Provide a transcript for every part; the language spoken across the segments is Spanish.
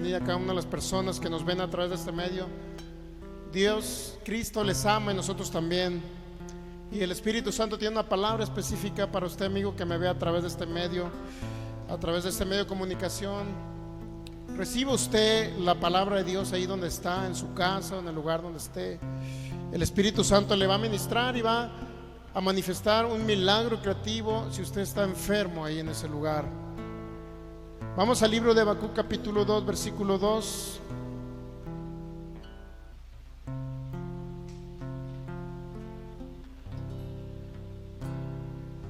bienvenida a cada una de las personas que nos ven a través de este medio. Dios, Cristo les ama y nosotros también. Y el Espíritu Santo tiene una palabra específica para usted, amigo, que me ve a través de este medio de comunicación. Reciba usted la palabra de Dios ahí donde está, en su casa o en el lugar donde esté. El Espíritu Santo le va a ministrar y va a manifestar un milagro creativo si usted está enfermo ahí en ese lugar. Vamos al libro de Habacuc capítulo 2 versículo 2.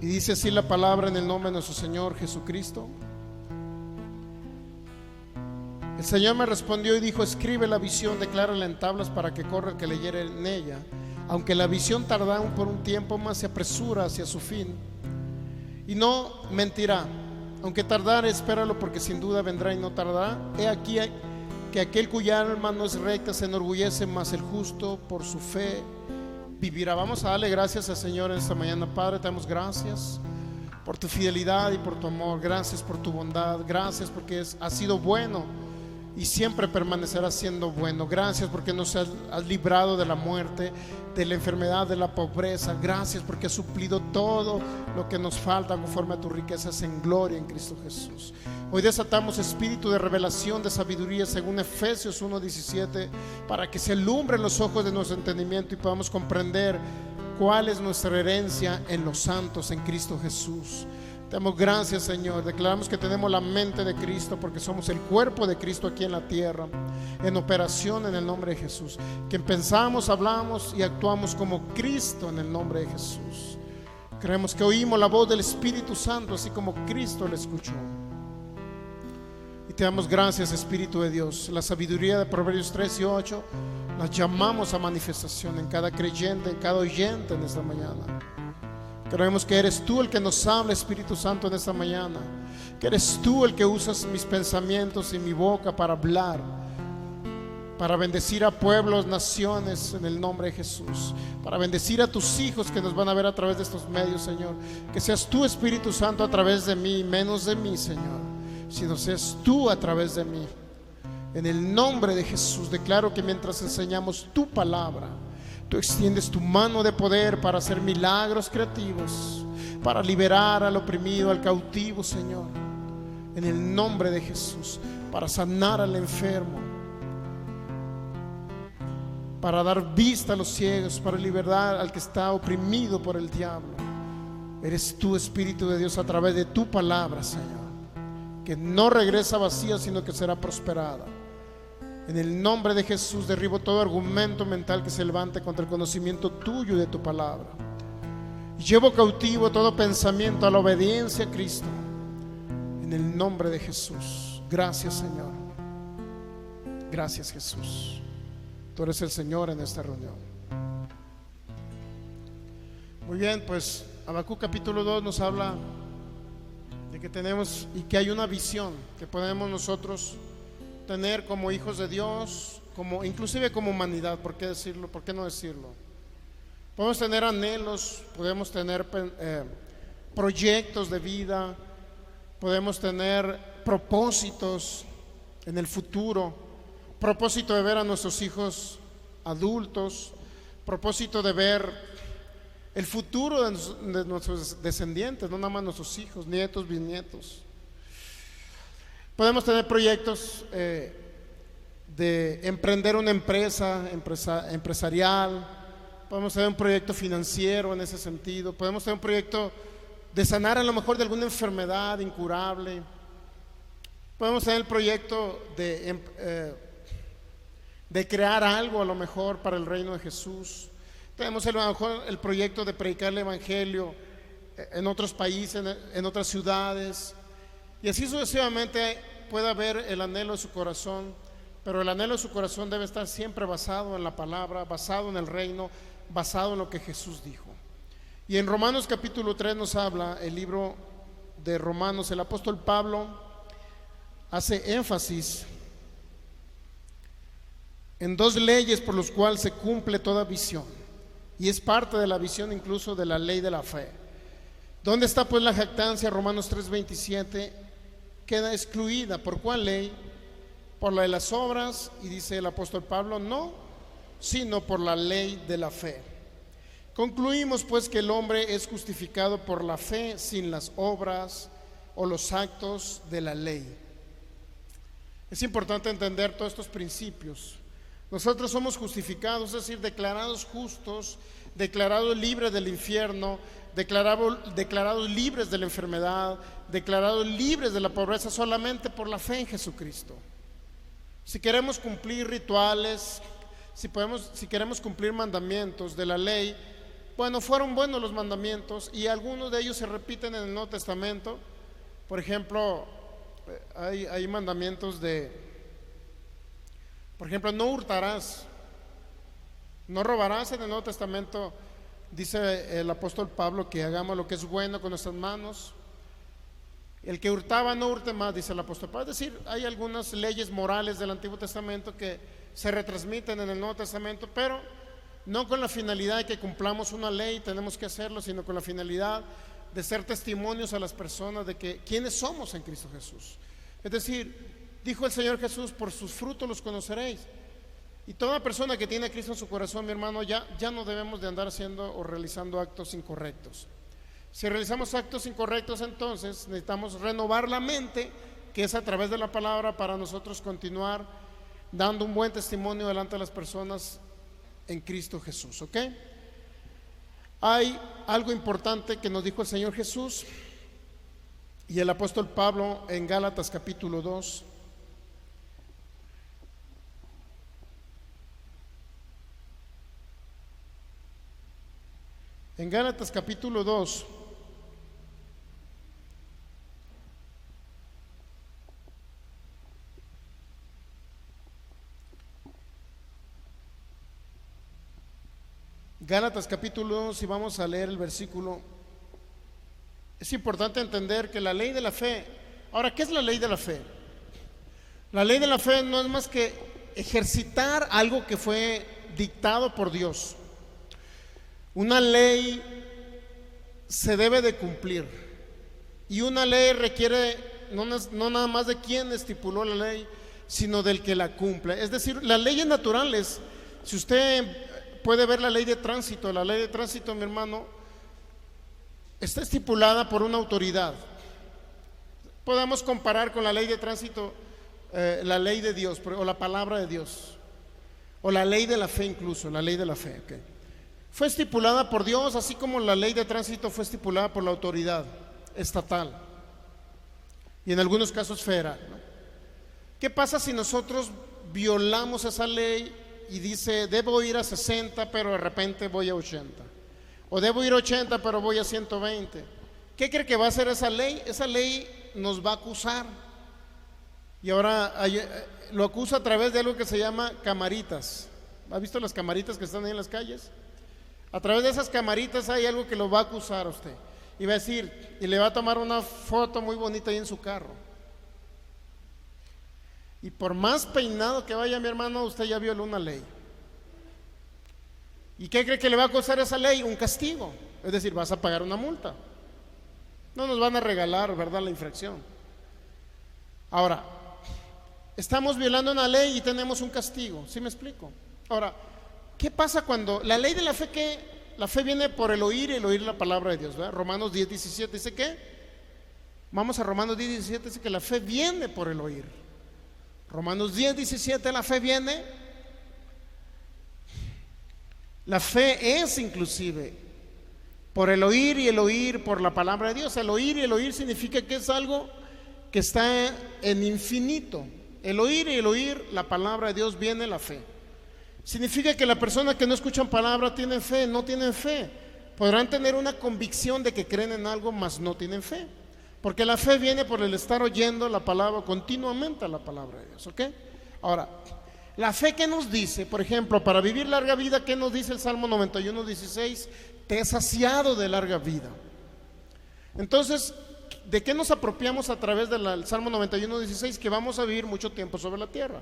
Y dice así la palabra en el nombre de nuestro Señor Jesucristo. El Señor me respondió y dijo: escribe la visión, declárala en tablas para que corra el que leyere en ella. Aunque la visión tarda aún por un tiempo más, se apresura hacia su fin y no mentirá. Aunque tardare, espéralo, porque sin duda vendrá y no tardará. He aquí que aquel cuya alma no es recta se enorgullece, mas el justo por su fe vivirá. Vamos a darle gracias al Señor en esta mañana. Padre, te damos gracias por tu fidelidad y por tu amor. Gracias por tu bondad. Gracias porque has sido bueno y siempre permanecerás siendo bueno. Gracias porque nos has librado de la muerte, de la enfermedad, de la pobreza. Gracias porque has suplido todo lo que nos falta conforme a tus riquezas en gloria en Cristo Jesús. Hoy desatamos espíritu de revelación, de sabiduría, según Efesios 1:17, para que se alumbren los ojos de nuestro entendimiento y podamos comprender cuál es nuestra herencia en los santos en Cristo Jesús. Te damos gracias, Señor. Declaramos que tenemos la mente de Cristo, porque somos el cuerpo de Cristo aquí en la tierra, en operación en el nombre de Jesús. Que pensamos, hablamos y actuamos como Cristo en el nombre de Jesús. Creemos que oímos la voz del Espíritu Santo, así como Cristo le escuchó. Y te damos gracias, Espíritu de Dios. La sabiduría de Proverbios 3 y 8 las llamamos a manifestación en cada creyente, en cada oyente en esta mañana. Creemos que eres tú el que nos habla, Espíritu Santo, en esta mañana. Que eres tú el que usas mis pensamientos y mi boca para hablar, para bendecir a pueblos, naciones, en el nombre de Jesús. Para bendecir a tus hijos que nos van a ver a través de estos medios, Señor. Que seas tú, Espíritu Santo, a través de mí, menos de mí, Señor, sino seas tú a través de mí. En el nombre de Jesús declaro que mientras enseñamos tu palabra, tú extiendes tu mano de poder para hacer milagros creativos, para liberar al oprimido, al cautivo, Señor. En el nombre de Jesús, para sanar al enfermo, para dar vista a los ciegos, para liberar al que está oprimido por el diablo. Eres tú, Espíritu de Dios, a través de tu palabra, Señor, que no regresa vacía, sino que será prosperada. En el nombre de Jesús derribo todo argumento mental que se levante contra el conocimiento tuyo y de tu palabra. Y llevo cautivo todo pensamiento a la obediencia a Cristo. En el nombre de Jesús. Gracias, Señor. Gracias, Jesús. Tú eres el Señor en esta reunión. Muy bien, pues Habacuc capítulo 2 nos habla de que tenemos y que hay una visión que podemos nosotros tener como hijos de Dios, como inclusive como humanidad. ¿Por qué decirlo? ¿Por qué no decirlo? Podemos tener anhelos, podemos tener proyectos de vida, podemos tener propósitos en el futuro, propósito de ver a nuestros hijos adultos, propósito de ver el futuro de nuestros descendientes, no nada más nuestros hijos, nietos, bisnietos. Podemos tener proyectos de emprender una empresarial. Podemos tener un proyecto financiero en ese sentido. Podemos tener un proyecto de sanar a lo mejor de alguna enfermedad incurable. Podemos tener el proyecto de crear algo a lo mejor para el reino de Jesús. Tenemos a lo mejor el proyecto de predicar el evangelio en otros países, en otras ciudades. Y así sucesivamente puede haber el anhelo de su corazón, pero el anhelo de su corazón debe estar siempre basado en la palabra, basado en el reino, basado en lo que Jesús dijo. Y en Romanos capítulo 3 nos habla el libro de Romanos. El apóstol Pablo hace énfasis en dos leyes por las cuales se cumple toda visión, y es parte de la visión incluso de la ley de la fe. ¿Dónde está pues la jactancia? Romanos 3:27 queda excluida. ¿Por cuál ley? por la de las obras, y dice el apóstol Pablo, no, sino por la ley de la fe. Concluimos pues que el hombre es justificado por la fe sin las obras o los actos de la ley. Es importante entender todos estos principios. Nosotros somos justificados, es decir, declarados justos, declarados libres del infierno, declarados libres de la enfermedad, declarados libres de la pobreza solamente por la fe en Jesucristo. Si queremos cumplir rituales, si queremos cumplir mandamientos de la ley, bueno, fueron buenos los mandamientos y algunos de ellos se repiten en el Nuevo Testamento. Por ejemplo, hay mandamientos por ejemplo, no hurtarás, no robarás. En el Nuevo Testamento dice el apóstol Pablo que hagamos lo que es bueno con nuestras manos. El que hurtaba no hurte más, dice el apóstol Pablo. Es decir, hay algunas leyes morales del Antiguo Testamento que se retransmiten en el Nuevo Testamento, pero no con la finalidad de que cumplamos una ley, tenemos que hacerlo, sino con la finalidad de ser testimonios a las personas de que quiénes somos en Cristo Jesús. Es decir, dijo el Señor Jesús, por sus frutos los conoceréis. Y toda persona que tiene a Cristo en su corazón, mi hermano, ya no debemos de andar haciendo o realizando actos incorrectos. Si realizamos actos incorrectos, entonces necesitamos renovar la mente, que es a través de la palabra, para nosotros continuar dando un buen testimonio delante de las personas en Cristo Jesús, ¿ok? Hay algo importante que nos dijo el Señor Jesús y el apóstol Pablo en Gálatas capítulo 2. En Gálatas capítulo 2, Gálatas capítulo 2, y vamos a leer el versículo. Es importante entender que la ley de la fe. Ahora, ¿qué es la ley de la fe? La ley de la fe no es más que ejercitar algo que fue dictado por Dios. Una ley se debe de cumplir, y una ley requiere no nada más de quien estipuló la ley, sino del que la cumple. Es decir, las leyes naturales, si usted puede ver la ley de tránsito, mi hermano, está estipulada por una autoridad. Podemos comparar con la ley de tránsito la ley de Dios, o la palabra de Dios, o la ley de la fe, incluso la ley de la fe, ¿okay? Fue estipulada por Dios, así como la ley de tránsito fue estipulada por la autoridad estatal y en algunos casos federal, ¿no? ¿Qué pasa si nosotros violamos esa ley y dice, debo ir a 60 pero de repente voy a 80, o debo ir a 80 pero voy a 120? ¿Qué cree que va a hacer esa ley? Esa ley nos va a acusar, y ahora lo acusa a través de algo que se llama camaritas. ¿Ha visto las camaritas que están ahí en las calles? A través de esas camaritas hay algo que lo va a acusar a usted, y va a decir, y le va a tomar una foto muy bonita ahí en su carro, y por más peinado que vaya, mi hermano, usted ya violó una ley. ¿Y qué cree que le va a costar esa ley? Un castigo, es decir, vas a pagar una multa. No nos van a regalar, ¿verdad?, la infracción. Ahora, estamos violando una ley y tenemos un castigo, ¿sí me explico? Ahora, ¿qué pasa cuando la ley de la fe, que la fe viene por el oír, y el oír la palabra de Dios, ¿verdad? Romanos 10:17 dice que, vamos a Romanos 10:17, dice que la fe viene por el oír. Romanos 10:17, la fe viene. La fe es inclusive por el oír, y el oír por la palabra de Dios. El oír y el oír significa que es algo que está en infinito. El oír y el oír la palabra de Dios viene la fe. Significa que la persona que no escuchan palabra tienen fe, no tienen fe. Podrán tener una convicción de que creen en algo, mas no tienen fe, porque la fe viene por el estar oyendo la palabra continuamente, la palabra de Dios, ¿ok? Ahora, la fe, ¿qué nos dice? Por ejemplo, para vivir larga vida, ¿qué nos dice el Salmo 91:16? Te he saciado de larga vida. Entonces, ¿de qué nos apropiamos a través del Salmo 91:16? Que vamos a vivir mucho tiempo sobre la tierra.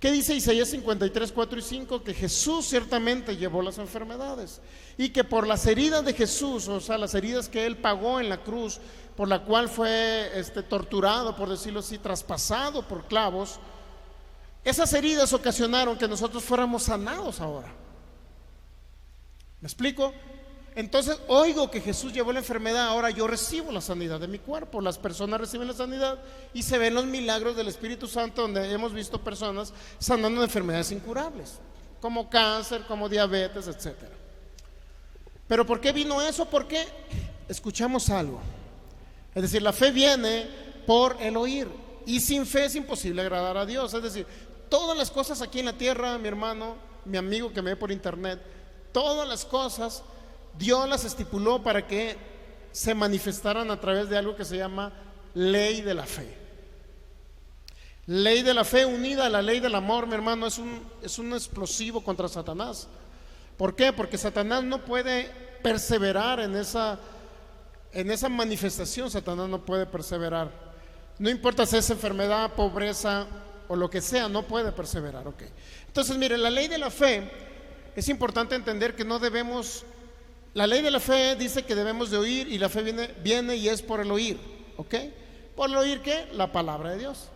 ¿Qué dice Isaías 53:4-5? Que Jesús ciertamente llevó las enfermedades, y que por las heridas de Jesús, o sea, las heridas que Él pagó en la cruz, por la cual fue torturado, por decirlo así, traspasado por clavos, Esas heridas ocasionaron que nosotros fuéramos sanados ahora. ¿Me explico? Entonces oigo que Jesús llevó la enfermedad, ahora yo recibo la sanidad de mi cuerpo. Las personas reciben la sanidad y se ven los milagros del Espíritu Santo, donde hemos visto personas sanando de enfermedades incurables, como cáncer, como diabetes, etcétera. Pero ¿por qué vino eso? Porque escuchamos algo. Es decir, la fe viene por el oír, y sin fe es imposible agradar a Dios. Es decir, todas las cosas aquí en la tierra, mi hermano, mi amigo que me ve por internet, todas las cosas Dios las estipuló para que se manifestaran a través de algo que se llama ley de la fe. Ley de la fe unida a la ley del amor, mi hermano, es un explosivo contra Satanás. ¿Por qué? Porque Satanás no puede perseverar en esa manifestación. Satanás no puede perseverar. No importa si es enfermedad, pobreza o lo que sea, no puede perseverar. Okay. Entonces, mire, la ley de la fe, es importante entender que no debemos. La ley de la fe dice que debemos de oír, y la fe viene y es por el oír, ¿ok? ¿Por el oír qué? La palabra de Dios.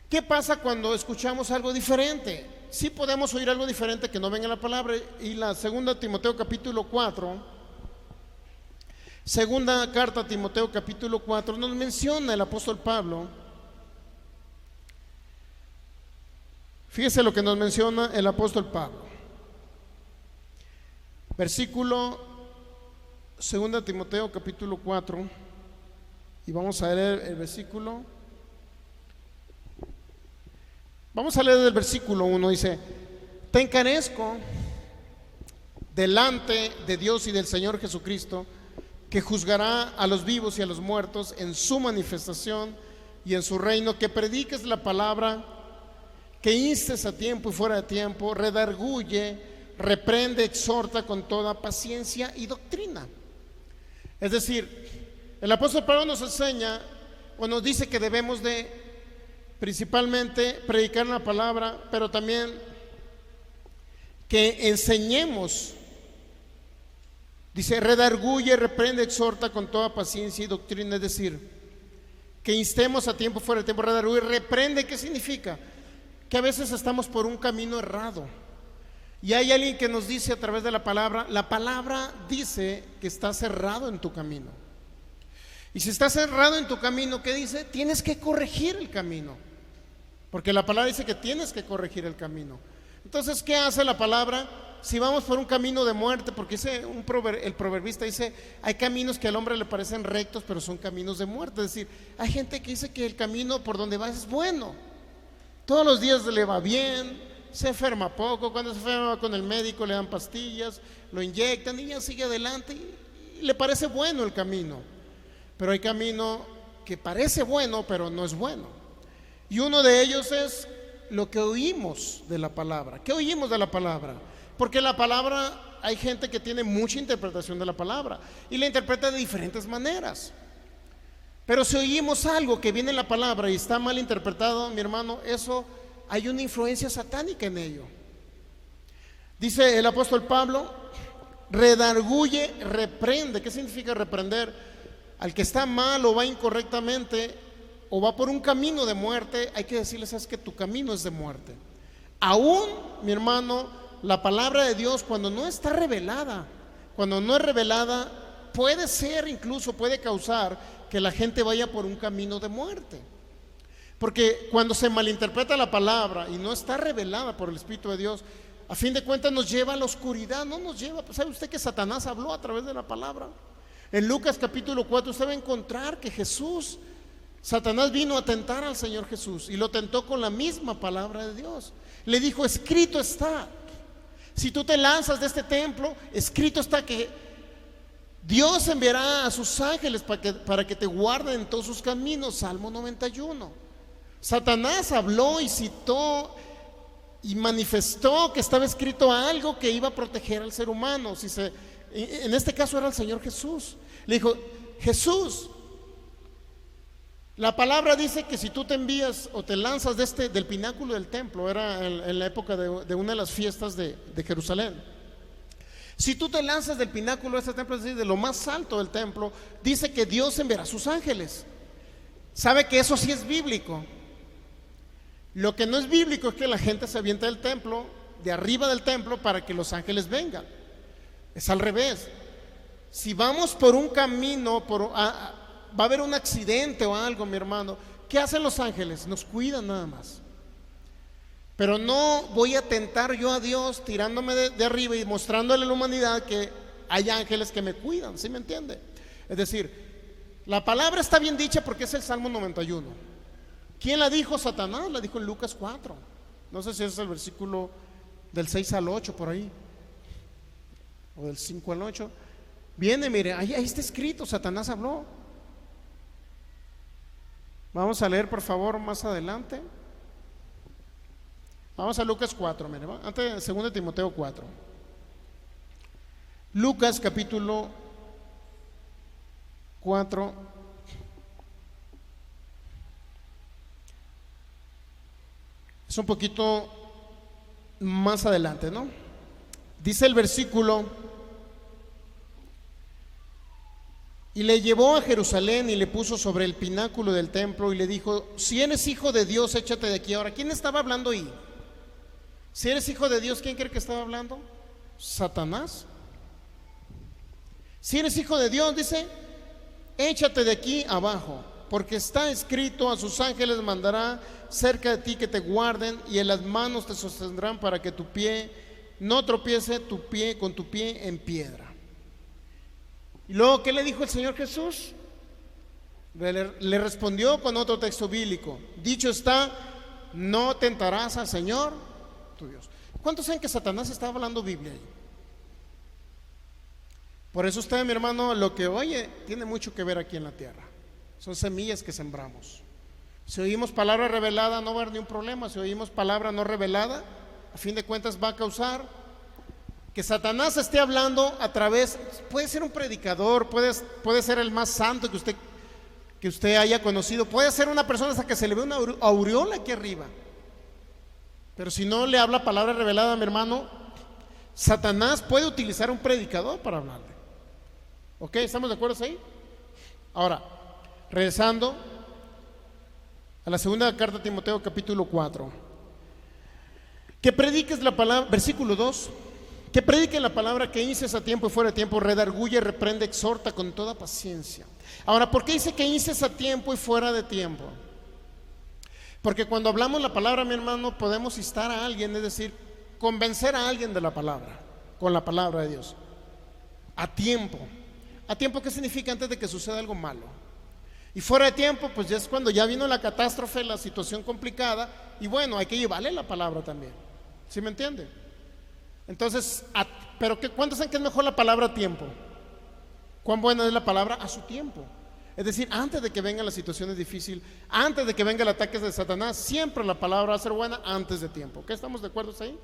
¿Qué pasa cuando escuchamos algo diferente? Sí podemos oír algo diferente que no venga en la palabra, y la segunda Timoteo capítulo 4, segunda carta a Timoteo capítulo 4, nos menciona el apóstol Pablo. Fíjese lo que nos menciona el apóstol Pablo. Versículo 2 Timoteo capítulo 4, y vamos a leer el versículo. Vamos a leer del versículo 1, dice: te encarezco delante de Dios y del Señor Jesucristo, que juzgará a los vivos y a los muertos en su manifestación y en su reino, que prediques la palabra, que instes a tiempo y fuera de tiempo, redarguye, reprende, exhorta con toda paciencia y doctrina. Es decir, el apóstol Pablo nos enseña o nos dice que debemos de principalmente predicar la palabra, pero también que enseñemos. Dice: redarguye, reprende, exhorta con toda paciencia y doctrina. Es decir, que instemos a tiempo, fuera de tiempo. Redarguye, reprende, ¿qué significa? Que a veces estamos por un camino errado, y hay alguien que nos dice a través de la palabra dice que está cerrado en tu camino. Y si está cerrado en tu camino, ¿qué dice? Tienes que corregir el camino, porque la palabra dice que tienes que corregir el camino. Entonces, ¿qué hace la palabra? Si vamos por un camino de muerte, porque dice el proverbista dice: hay caminos que al hombre le parecen rectos, pero son caminos de muerte. Es decir, hay gente que dice que el camino por donde va es bueno, todos los días le va bien, se enferma poco, cuando se enferma va con el médico, le dan pastillas, lo inyectan y ya sigue adelante, y le parece bueno el camino. Pero hay camino que parece bueno, pero no es bueno. Y uno de ellos es lo que oímos de la palabra. ¿Qué oímos de la palabra? Porque la palabra, hay gente que tiene mucha interpretación de la palabra y la interpreta de diferentes maneras. Pero si oímos algo que viene en la palabra y está mal interpretado, mi hermano, eso hay una influencia satánica en ello. Dice el apóstol Pablo: redarguye, reprende. ¿Qué significa reprender? Al que está mal o va incorrectamente o va por un camino de muerte, hay que decirle: sabes que tu camino es de muerte. Aún, mi hermano, la palabra de Dios, cuando no está revelada, cuando no es revelada, puede ser, incluso puede causar que la gente vaya por un camino de muerte. Porque cuando se malinterpreta la palabra y no está revelada por el Espíritu de Dios, a fin de cuentas nos lleva a la oscuridad, no nos lleva. ¿Sabe usted que Satanás habló a través de la palabra? En Lucas capítulo 4 usted va a encontrar que Satanás vino a tentar al Señor Jesús, y lo tentó con la misma palabra de Dios. Le dijo: escrito está, si tú te lanzas de este templo, escrito está que Dios enviará a sus ángeles para que te guarden en todos sus caminos. Salmo 91. Satanás habló y citó y manifestó que estaba escrito algo que iba a proteger al ser humano. En este caso era el Señor Jesús. Le dijo: Jesús, la palabra dice que si tú te envías o te lanzas del pináculo del templo, era en la época de una de las fiestas de Jerusalén. Si tú te lanzas del pináculo de este templo, es decir, de lo más alto del templo, dice que Dios enviará a sus ángeles. ¿Sabe que eso sí es bíblico? Lo que no es bíblico es que la gente se avienta del templo, de arriba del templo, para que los ángeles vengan. Es al revés. Si vamos por un camino, va a haber un accidente o algo, mi hermano, ¿qué hacen los ángeles? Nos cuidan nada más. Pero no voy a tentar yo a Dios tirándome de arriba y mostrándole a la humanidad que hay ángeles que me cuidan, ¿sí me entiende? Es decir, la palabra está bien dicha porque es el Salmo 91. ¿Quién la dijo? Satanás la dijo en Lucas 4. No sé si es el versículo del 6 al 8 por ahí, o del 5 al 8. Viene, mire, ahí está escrito, Satanás habló. Vamos a leer por favor más adelante. Vamos a Lucas 4, mire, antes de 2 Timoteo 4. Lucas capítulo 4. Es un poquito más adelante, ¿no? Dice el versículo: y le llevó a Jerusalén y le puso sobre el pináculo del templo y le dijo: si eres hijo de Dios, échate de aquí. Ahora, ¿quién estaba hablando ahí? Si eres hijo de Dios, ¿quién cree que estaba hablando? Satanás. Si eres hijo de Dios, dice, échate de aquí abajo, porque está escrito: a sus ángeles mandará cerca de ti que te guarden, y en las manos te sostendrán para que tu pie no tropiece con tu pie en piedra. Y luego, ¿qué le dijo el Señor Jesús? Le respondió con otro texto bíblico: dicho está, no tentarás al Señor tu Dios. ¿Cuántos saben que Satanás está hablando Biblia ahí? Por eso usted, mi hermano, lo que oye tiene mucho que ver aquí en la tierra. Son semillas que sembramos. Si oímos palabra revelada, no va a haber ni un problema. Si oímos palabra no revelada, a fin de cuentas va a causar que Satanás esté hablando a través. Puede ser un predicador, puede ser el más santo que usted haya conocido, puede ser una persona hasta que se le ve una aureola aquí arriba, pero si no le habla palabra revelada, mi hermano, Satanás puede utilizar un predicador para hablarle. ¿Ok? ¿Estamos de acuerdo ahí? Ahora, regresando a la segunda carta a Timoteo capítulo 4, que prediques la palabra, versículo 2, que predique la palabra, que inces a tiempo y fuera de tiempo, redarguye, reprende, exhorta con toda paciencia. Ahora, ¿por qué dice que inces a tiempo y fuera de tiempo? Porque cuando hablamos la palabra, mi hermano, podemos instar a alguien, es decir, convencer a alguien de la palabra, con la palabra de Dios. A tiempo. ¿A tiempo qué significa? Antes de que suceda algo malo. Y fuera de tiempo, pues ya es cuando ya vino la catástrofe, la situación complicada, y bueno, hay que llevarle la palabra también. ¿Sí me entiende? Entonces, pero ¿cuántos saben que es mejor la palabra a tiempo? ¿Cuán buena es la palabra a su tiempo? Es decir, antes de que vengan las situaciones difíciles, antes de que venga el ataque de Satanás, siempre la palabra va a ser buena antes de tiempo. ¿Qué estamos de acuerdo ahí?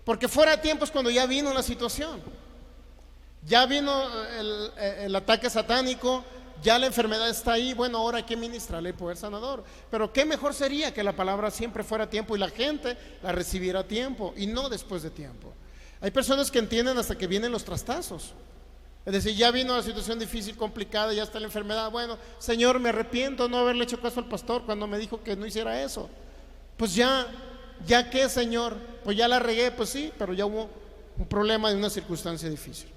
Porque fuera de tiempo es cuando ya vino la situación, ya vino el ataque satánico, ya la enfermedad está ahí. Bueno, ahora hay que ministrarle el poder sanador. Pero qué mejor sería que la palabra siempre fuera a tiempo y la gente la recibiera a tiempo y no después de tiempo. Hay personas que entienden hasta que vienen los trastazos. Es decir, ya vino la situación difícil, complicada, ya está la enfermedad. Bueno, Señor, me arrepiento no haberle hecho caso al pastor cuando me dijo que no hiciera eso. Pues ya que, Señor, pues ya la regué, pues sí, pero ya hubo un problema de una circunstancia difícil.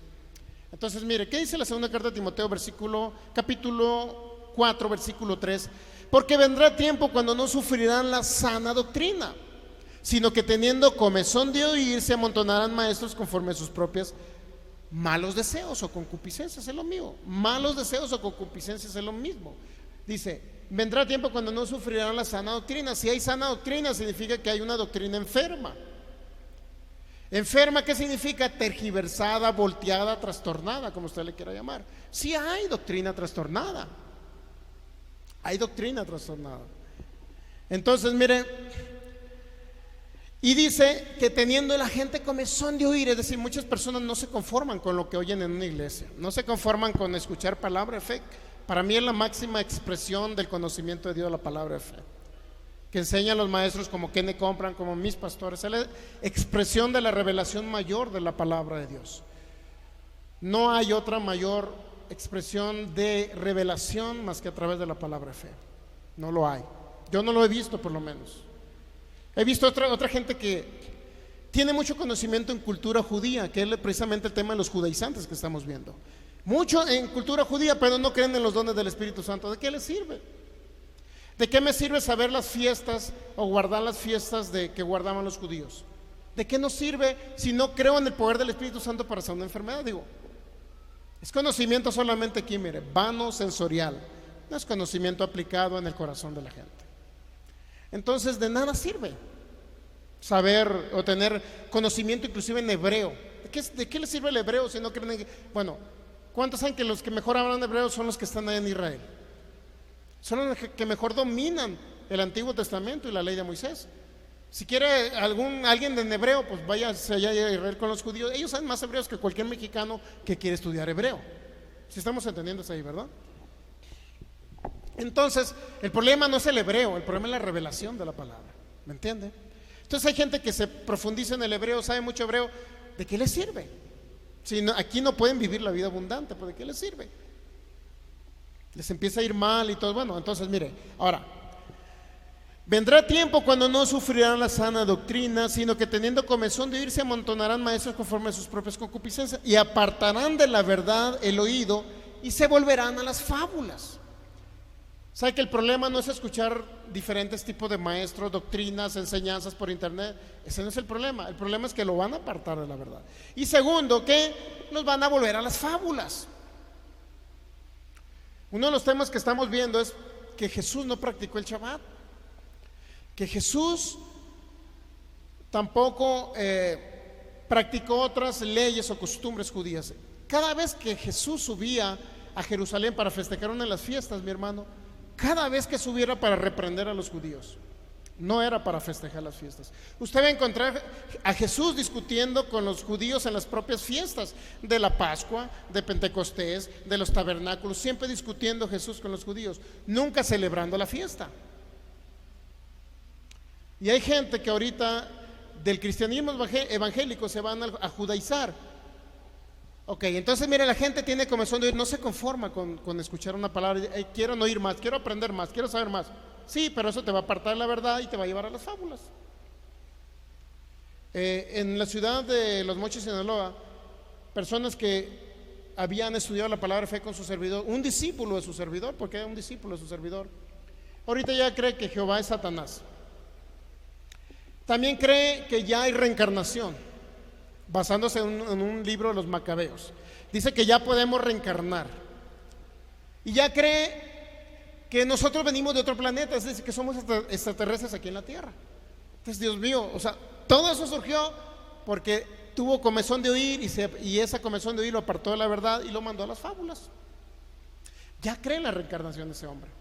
Entonces, mire, ¿qué dice la segunda carta de Timoteo, capítulo 4, versículo 3? Porque vendrá tiempo cuando no sufrirán la sana doctrina, sino que teniendo comezón de oír, se amontonarán maestros conforme a sus propias malos deseos o concupiscencias. Es lo mismo. Malos deseos o concupiscencias es lo mismo. Dice, vendrá tiempo cuando no sufrirán la sana doctrina. Si hay sana doctrina, significa que hay una doctrina enferma. Enferma, ¿qué significa? Tergiversada, volteada, trastornada, como usted le quiera llamar. Sí hay doctrina trastornada. Hay doctrina trastornada. Entonces, mire, y dice que teniendo la gente comezón de oír, es decir, muchas personas no se conforman con lo que oyen en una iglesia, no se conforman con escuchar palabra de fe. Para mí es la máxima expresión del conocimiento de Dios, la palabra de fe, que enseñan los maestros como Kenneth Copeland, como mis pastores. Es la expresión de la revelación mayor de la palabra de Dios. No hay otra mayor expresión de revelación más que a través de la palabra de fe. No lo hay. Yo no lo he visto, por lo menos. He visto otra gente que tiene mucho conocimiento en cultura judía, que es precisamente el tema de los judaizantes que estamos viendo. Mucho en cultura judía, pero no creen en los dones del Espíritu Santo. ¿De qué les sirve? ¿De qué me sirve saber las fiestas o guardar las fiestas que guardaban los judíos? ¿De qué nos sirve si no creo en el poder del Espíritu Santo para sanar una enfermedad? Digo, es conocimiento solamente aquí, mire, vano, sensorial. No es conocimiento aplicado en el corazón de la gente. Entonces, de nada sirve saber o tener conocimiento inclusive en hebreo. ¿De qué le sirve el hebreo si no creen en... Bueno, ¿cuántos saben que los que mejor hablan hebreo son los que están ahí en Israel? Son los que mejor dominan el Antiguo Testamento y la ley de Moisés. Si quiere alguien en hebreo, pues váyase allá a Israel con los judíos. Ellos saben más hebreos que cualquier mexicano que quiere estudiar hebreo. Si estamos entendiendo eso ahí, ¿verdad? Entonces, el problema no es el hebreo, el problema es la revelación de la palabra. ¿Me entiende? Entonces hay gente que se profundiza en el hebreo, sabe mucho hebreo. ¿De qué les sirve? Si no, aquí no pueden vivir la vida abundante, ¿pues de qué les sirve? Les empieza a ir mal y todo. Bueno, entonces mire, ahora vendrá tiempo cuando no sufrirán la sana doctrina, sino que teniendo comezón de oír se amontonarán maestros conforme a sus propias concupiscencias y apartarán de la verdad el oído y se volverán a las fábulas. ¿Sabe que el problema no es escuchar diferentes tipos de maestros, doctrinas, enseñanzas por internet? Ese no es el problema es que lo van a apartar de la verdad. Y segundo, que nos van a volver a las fábulas. Uno de los temas que estamos viendo es que Jesús no practicó el Shabbat, que Jesús tampoco practicó otras leyes o costumbres judías. Cada vez que Jesús subía a Jerusalén para festejar una de las fiestas, mi hermano, cada vez que subiera para reprender a los judíos, no era para festejar las fiestas. Usted va a encontrar a Jesús discutiendo con los judíos en las propias fiestas de la Pascua, de Pentecostés, de los tabernáculos, siempre discutiendo Jesús con los judíos, nunca celebrando la fiesta. Y hay gente que ahorita del cristianismo evangélico se van a judaizar. Ok, entonces mire, la gente tiene comezón de oír, no se conforma con escuchar una palabra. Quiero oír más, quiero aprender más, quiero saber más. Sí, pero eso te va a apartar de la verdad y te va a llevar a las fábulas. En la ciudad de Los Mochis, Sinaloa, personas que habían estudiado la palabra de fe con su servidor, un discípulo de su servidor, porque era un discípulo de su servidor, ahorita ya cree que Jehová es Satanás. También cree que ya hay reencarnación, basándose en un libro de los Macabeos. Dice que ya podemos reencarnar. Y ya cree que nosotros venimos de otro planeta, es decir, que somos extraterrestres aquí en la Tierra. Entonces, Dios mío, o sea, todo eso surgió porque tuvo comezón de oír y esa comezón de oír lo apartó de la verdad y lo mandó a las fábulas. Ya cree en la reencarnación de ese hombre.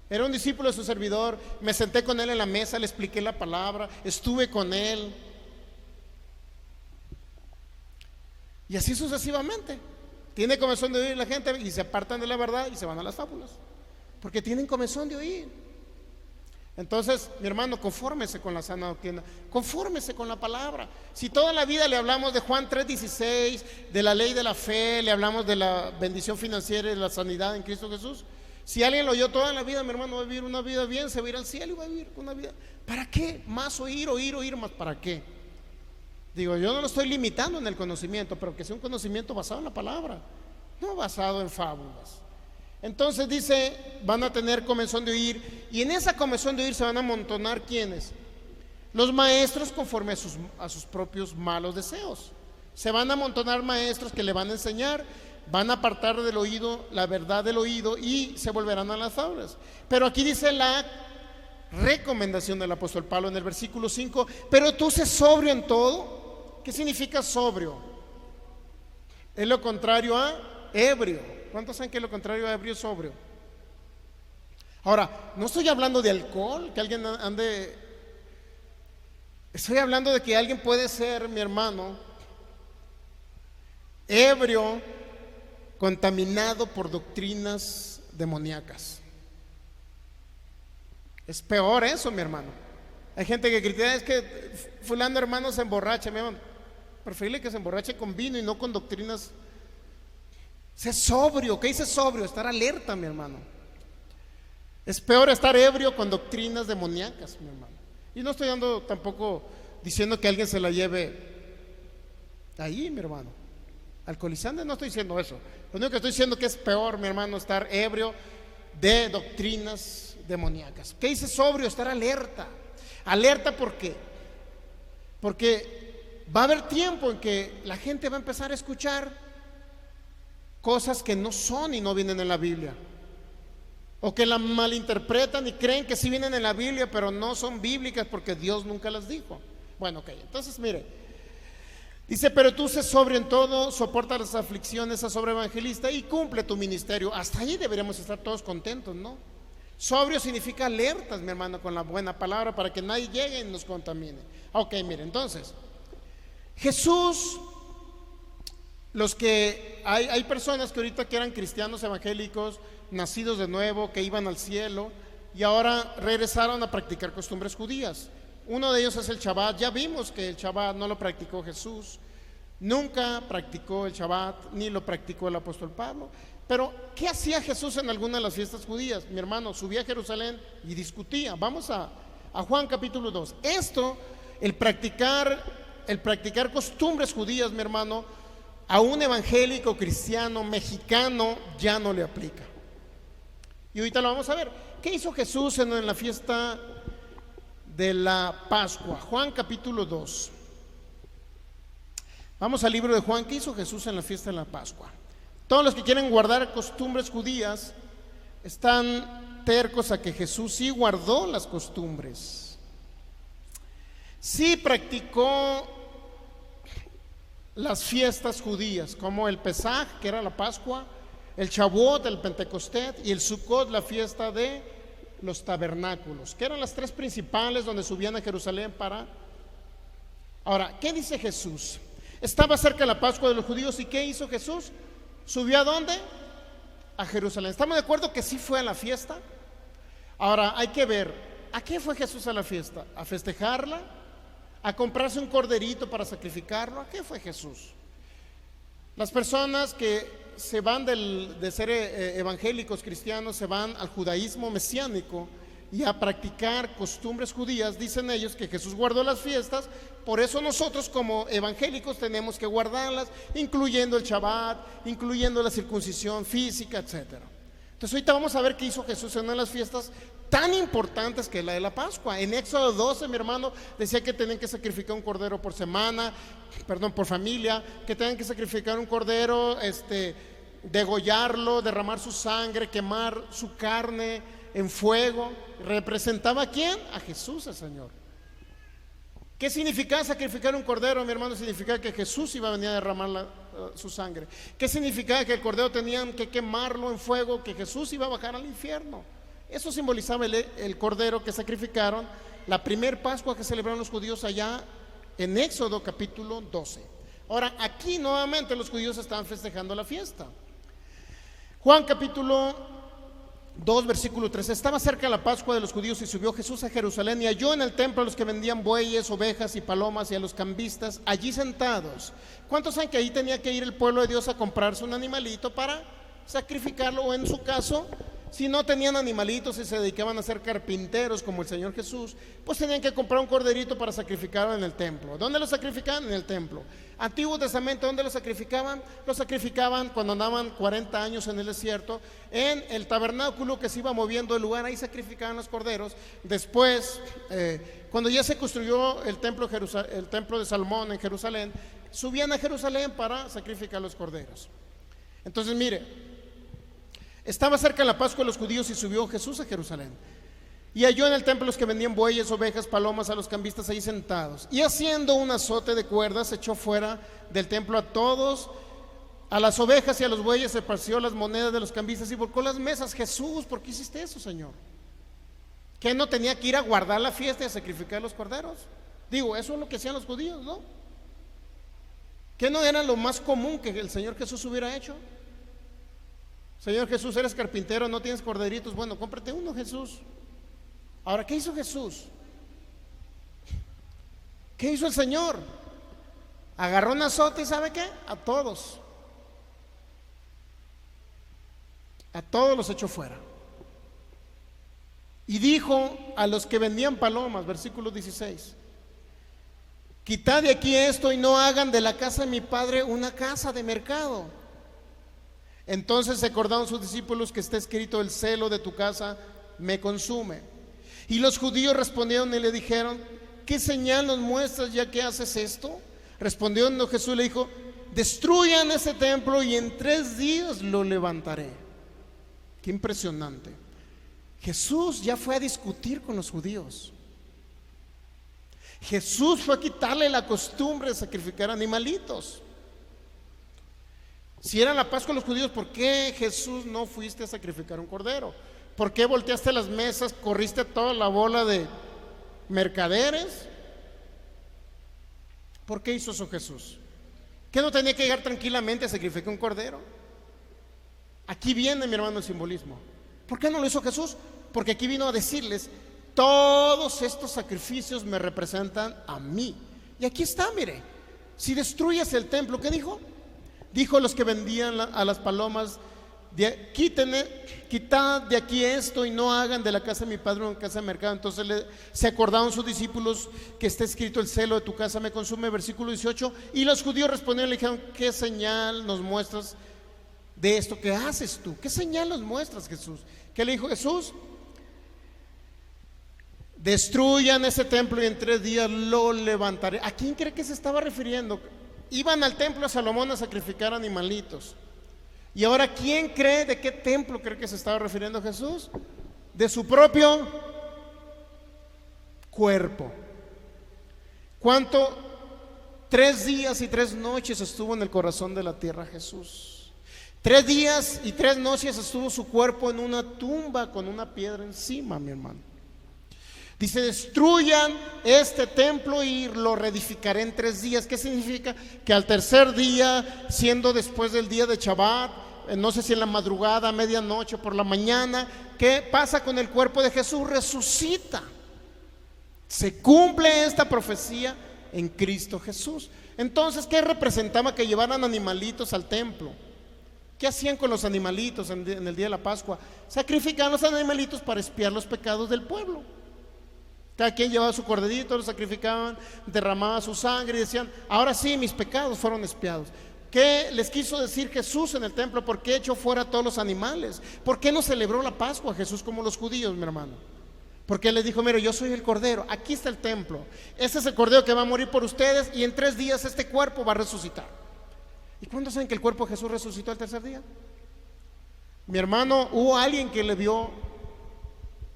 Era un discípulo de su servidor, me senté con él en la mesa, le expliqué la palabra, estuve con él. Y así sucesivamente. Tiene comezón de oír la gente y se apartan de la verdad y se van a las fábulas, porque tienen comezón de oír. Entonces, mi hermano, confórmese con la sana doctrina, confórmese con la palabra. Si toda la vida le hablamos de Juan 3:16, de la ley de la fe, le hablamos de la bendición financiera y de la sanidad en Cristo Jesús, si alguien lo oyó toda la vida, mi hermano, va a vivir una vida bien, se va a ir al cielo y va a vivir una vida. ¿Para qué? Más oír, más, ¿para qué? Digo, yo no lo estoy limitando en el conocimiento, pero que sea un conocimiento basado en la palabra, no basado en fábulas. Entonces dice, van a tener comezón de oír, y en esa comezón de oír se van a amontonar ¿quiénes? Los maestros conforme a sus propios malos deseos. Se van a amontonar maestros que le van a enseñar, van a apartar del oído la verdad del oído y se volverán a las fábulas. Pero aquí dice la recomendación del apóstol Pablo en el versículo 5, pero tú sé sobrio en todo. ¿Qué significa sobrio? Es lo contrario a ebrio. ¿Cuántos saben que lo contrario a ebrio es sobrio? Ahora, no estoy hablando de alcohol, que alguien ande. Estoy hablando de que alguien puede ser, mi hermano, ebrio, contaminado por doctrinas demoníacas. Es peor eso, mi hermano. Hay gente que critica, es que fulano hermano se emborracha, mi hermano. Preferible que se emborrache con vino y no con doctrinas. Sé sobrio. ¿Qué dice sobrio? Estar alerta, mi hermano. Es peor estar ebrio con doctrinas demoníacas, mi hermano. Y no estoy dando tampoco diciendo que alguien se la lleve ahí, mi hermano, alcoholizante, no estoy diciendo eso. Lo único que estoy diciendo que es peor, mi hermano, estar ebrio de doctrinas demoníacas. ¿Qué dice sobrio? Estar alerta. Alerta, ¿por qué? Porque va a haber tiempo en que la gente va a empezar a escuchar cosas que no son y no vienen en la Biblia, o que la malinterpretan y creen que sí vienen en la Biblia, pero no son bíblicas porque Dios nunca las dijo. Bueno, ok, entonces mire, dice: pero tú sé sobrio en todo, soporta las aflicciones, a sobre evangelista y cumple tu ministerio. Hasta ahí deberíamos estar todos contentos, ¿no? Sobrio significa alertas, mi hermano, con la buena palabra, para que nadie llegue y nos contamine. Ok, mire, entonces Jesús, los que hay personas que ahorita que eran cristianos evangélicos, nacidos de nuevo, que iban al cielo y ahora regresaron a practicar costumbres judías. Uno de ellos es el Shabbat. Ya vimos que el Shabbat no lo practicó Jesús, nunca practicó el Shabbat, ni lo practicó el apóstol Pablo. Pero ¿qué hacía Jesús en alguna de las fiestas judías? Mi hermano, subía a Jerusalén y discutía. Vamos a Juan capítulo 2. Esto, el practicar costumbres judías, mi hermano, a un evangélico cristiano mexicano ya no le aplica. Y ahorita lo vamos a ver. ¿Qué hizo Jesús en la fiesta de la Pascua? Juan capítulo 2. Vamos al libro de Juan. ¿Qué hizo Jesús en la fiesta de la Pascua? Todos los que quieren guardar costumbres judías están tercos a que Jesús sí guardó las costumbres, sí practicó las fiestas judías, como el Pesaj, que era la Pascua, el Shavuot, el Pentecostés, y el Sukkot, la fiesta de los tabernáculos, que eran las tres principales donde subían a Jerusalén para... Ahora, ¿qué dice Jesús? Estaba cerca la Pascua de los judíos, ¿y qué hizo Jesús? ¿Subió a dónde? A Jerusalén. ¿Estamos de acuerdo que sí fue a la fiesta? Ahora, hay que ver, ¿a qué fue Jesús a la fiesta? ¿A festejarla? ¿A comprarse un corderito para sacrificarlo? ¿A qué fue Jesús? Las personas que se van de ser evangélicos cristianos, se van al judaísmo mesiánico y a practicar costumbres judías, dicen ellos que Jesús guardó las fiestas, por eso nosotros como evangélicos tenemos que guardarlas, incluyendo el Shabbat, incluyendo la circuncisión física, etc. Entonces ahorita vamos a ver qué hizo Jesús en una de las fiestas tan importantes que es la de la Pascua. En Éxodo 12, mi hermano, decía que tenían que sacrificar un cordero por por familia, que tenían que sacrificar un cordero, degollarlo, derramar su sangre, quemar su carne en fuego. ¿Representaba a quién? A Jesús, el Señor. ¿Qué significaba sacrificar un cordero, mi hermano? Significaba que Jesús iba a venir a derramar su sangre. ¿Qué significaba? Que el cordero tenían que quemarlo en fuego, que Jesús iba a bajar al infierno. Eso simbolizaba el cordero que sacrificaron, la primer Pascua que celebraron los judíos allá en Éxodo capítulo 12. Ahora, aquí nuevamente los judíos estaban festejando la fiesta. Juan capítulo 2, versículo 3. Estaba cerca la Pascua de los judíos y subió Jesús a Jerusalén y halló en el templo a los que vendían bueyes, ovejas y palomas y a los cambistas allí sentados. ¿Cuántos saben que ahí tenía que ir el pueblo de Dios a comprarse un animalito para sacrificarlo? O en su caso, si no tenían animalitos y se dedicaban a ser carpinteros como el Señor Jesús, pues tenían que comprar un corderito para sacrificarlo en el templo. ¿Dónde lo sacrificaban? En el templo. Antiguo Testamento, ¿dónde lo sacrificaban? Lo sacrificaban cuando andaban 40 años en el desierto, en el tabernáculo que se iba moviendo el lugar, ahí sacrificaban los corderos. Después, cuando ya se construyó el templo de Salomón en Jerusalén, subían a Jerusalén para sacrificar los corderos. Entonces, mire, estaba cerca la Pascua de los judíos y subió Jesús a Jerusalén y halló en el templo los que vendían bueyes, ovejas, palomas, a los cambistas ahí sentados, y haciendo un azote de cuerdas echó fuera del templo a todos, a las ovejas y a los bueyes, se esparció las monedas de los cambistas y volcó las mesas. Jesús, ¿por qué hiciste eso, Señor? ¿Que no tenía que ir a guardar la fiesta y a sacrificar los corderos? Digo, eso es lo que hacían los judíos, ¿no? ¿Que no era lo más común que el Señor Jesús hubiera hecho? Señor Jesús, eres carpintero, no tienes corderitos, bueno, cómprate uno, Jesús. Ahora, ¿qué hizo Jesús? ¿Qué hizo el Señor? Agarró un azote y ¿sabe qué? A todos los echó fuera. Y dijo a los que vendían palomas, versículo 16: quitad de aquí esto y no hagan de la casa de mi padre una casa de mercado. Entonces se acordaron sus discípulos que está escrito: el celo de tu casa me consume. Y los judíos respondieron y le dijeron: ¿qué señal nos muestras ya que haces esto? Respondiendo Jesús le dijo: destruyan ese templo y en 3 días lo levantaré. Qué impresionante. Jesús ya fue a discutir con los judíos. Jesús fue a quitarle la costumbre de sacrificar animalitos. Si era la Pascua de los judíos, ¿por qué, Jesús, no fuiste a sacrificar un cordero? ¿Por qué volteaste las mesas, corriste toda la bola de mercaderes? ¿Por qué hizo eso Jesús? ¿Que no tenía que llegar tranquilamente a sacrificar un cordero? Aquí viene, mi hermano, el simbolismo. ¿Por qué no lo hizo Jesús? Porque aquí vino a decirles: todos estos sacrificios me representan a mí. Y aquí está, mire: si destruyes el templo, ¿qué dijo? Dijo a los que vendían a las palomas: quitad de aquí esto y no hagan de la casa de mi padre una casa de mercado. Entonces se acordaron sus discípulos que está escrito: el celo de tu casa me consume, versículo 18. Y los judíos respondieron y le dijeron: ¿qué señal nos muestras de esto que haces tú? ¿Qué señal nos muestras, Jesús? ¿Qué le dijo Jesús? Destruyan ese templo y en 3 días lo levantaré. ¿A quién cree que se estaba refiriendo? Iban al templo de Salomón a sacrificar animalitos. Y ahora, ¿quién cree, de qué templo cree que se estaba refiriendo Jesús? De su propio cuerpo. ¿Cuánto? 3 días y 3 noches estuvo en el corazón de la tierra Jesús. 3 días y 3 noches estuvo su cuerpo en una tumba con una piedra encima, mi hermano. Dice: destruyan este templo y lo reedificaré en 3 días. ¿Qué significa? Que al tercer día, siendo después del día de Shabbat, no sé si en la madrugada, medianoche, por la mañana, ¿qué pasa con el cuerpo de Jesús? Resucita. Se cumple esta profecía en Cristo Jesús. Entonces, ¿qué representaba que llevaran animalitos al templo? ¿Qué hacían con los animalitos en el día de la Pascua? Sacrificaban los animalitos para expiar los pecados del pueblo. Cada quien llevaba su corderito, lo sacrificaban, derramaba su sangre y decían: ahora sí, mis pecados fueron expiados. ¿Qué les quiso decir Jesús en el templo? ¿Por qué echó fuera a todos los animales? ¿Por qué no celebró la Pascua Jesús como los judíos, mi hermano? Porque Él les dijo: mire, yo soy el cordero, aquí está el templo, este es el cordero que va a morir por ustedes y en 3 días este cuerpo va a resucitar. ¿Y cuándo saben que el cuerpo de Jesús resucitó al tercer día? Mi hermano, hubo alguien que le vio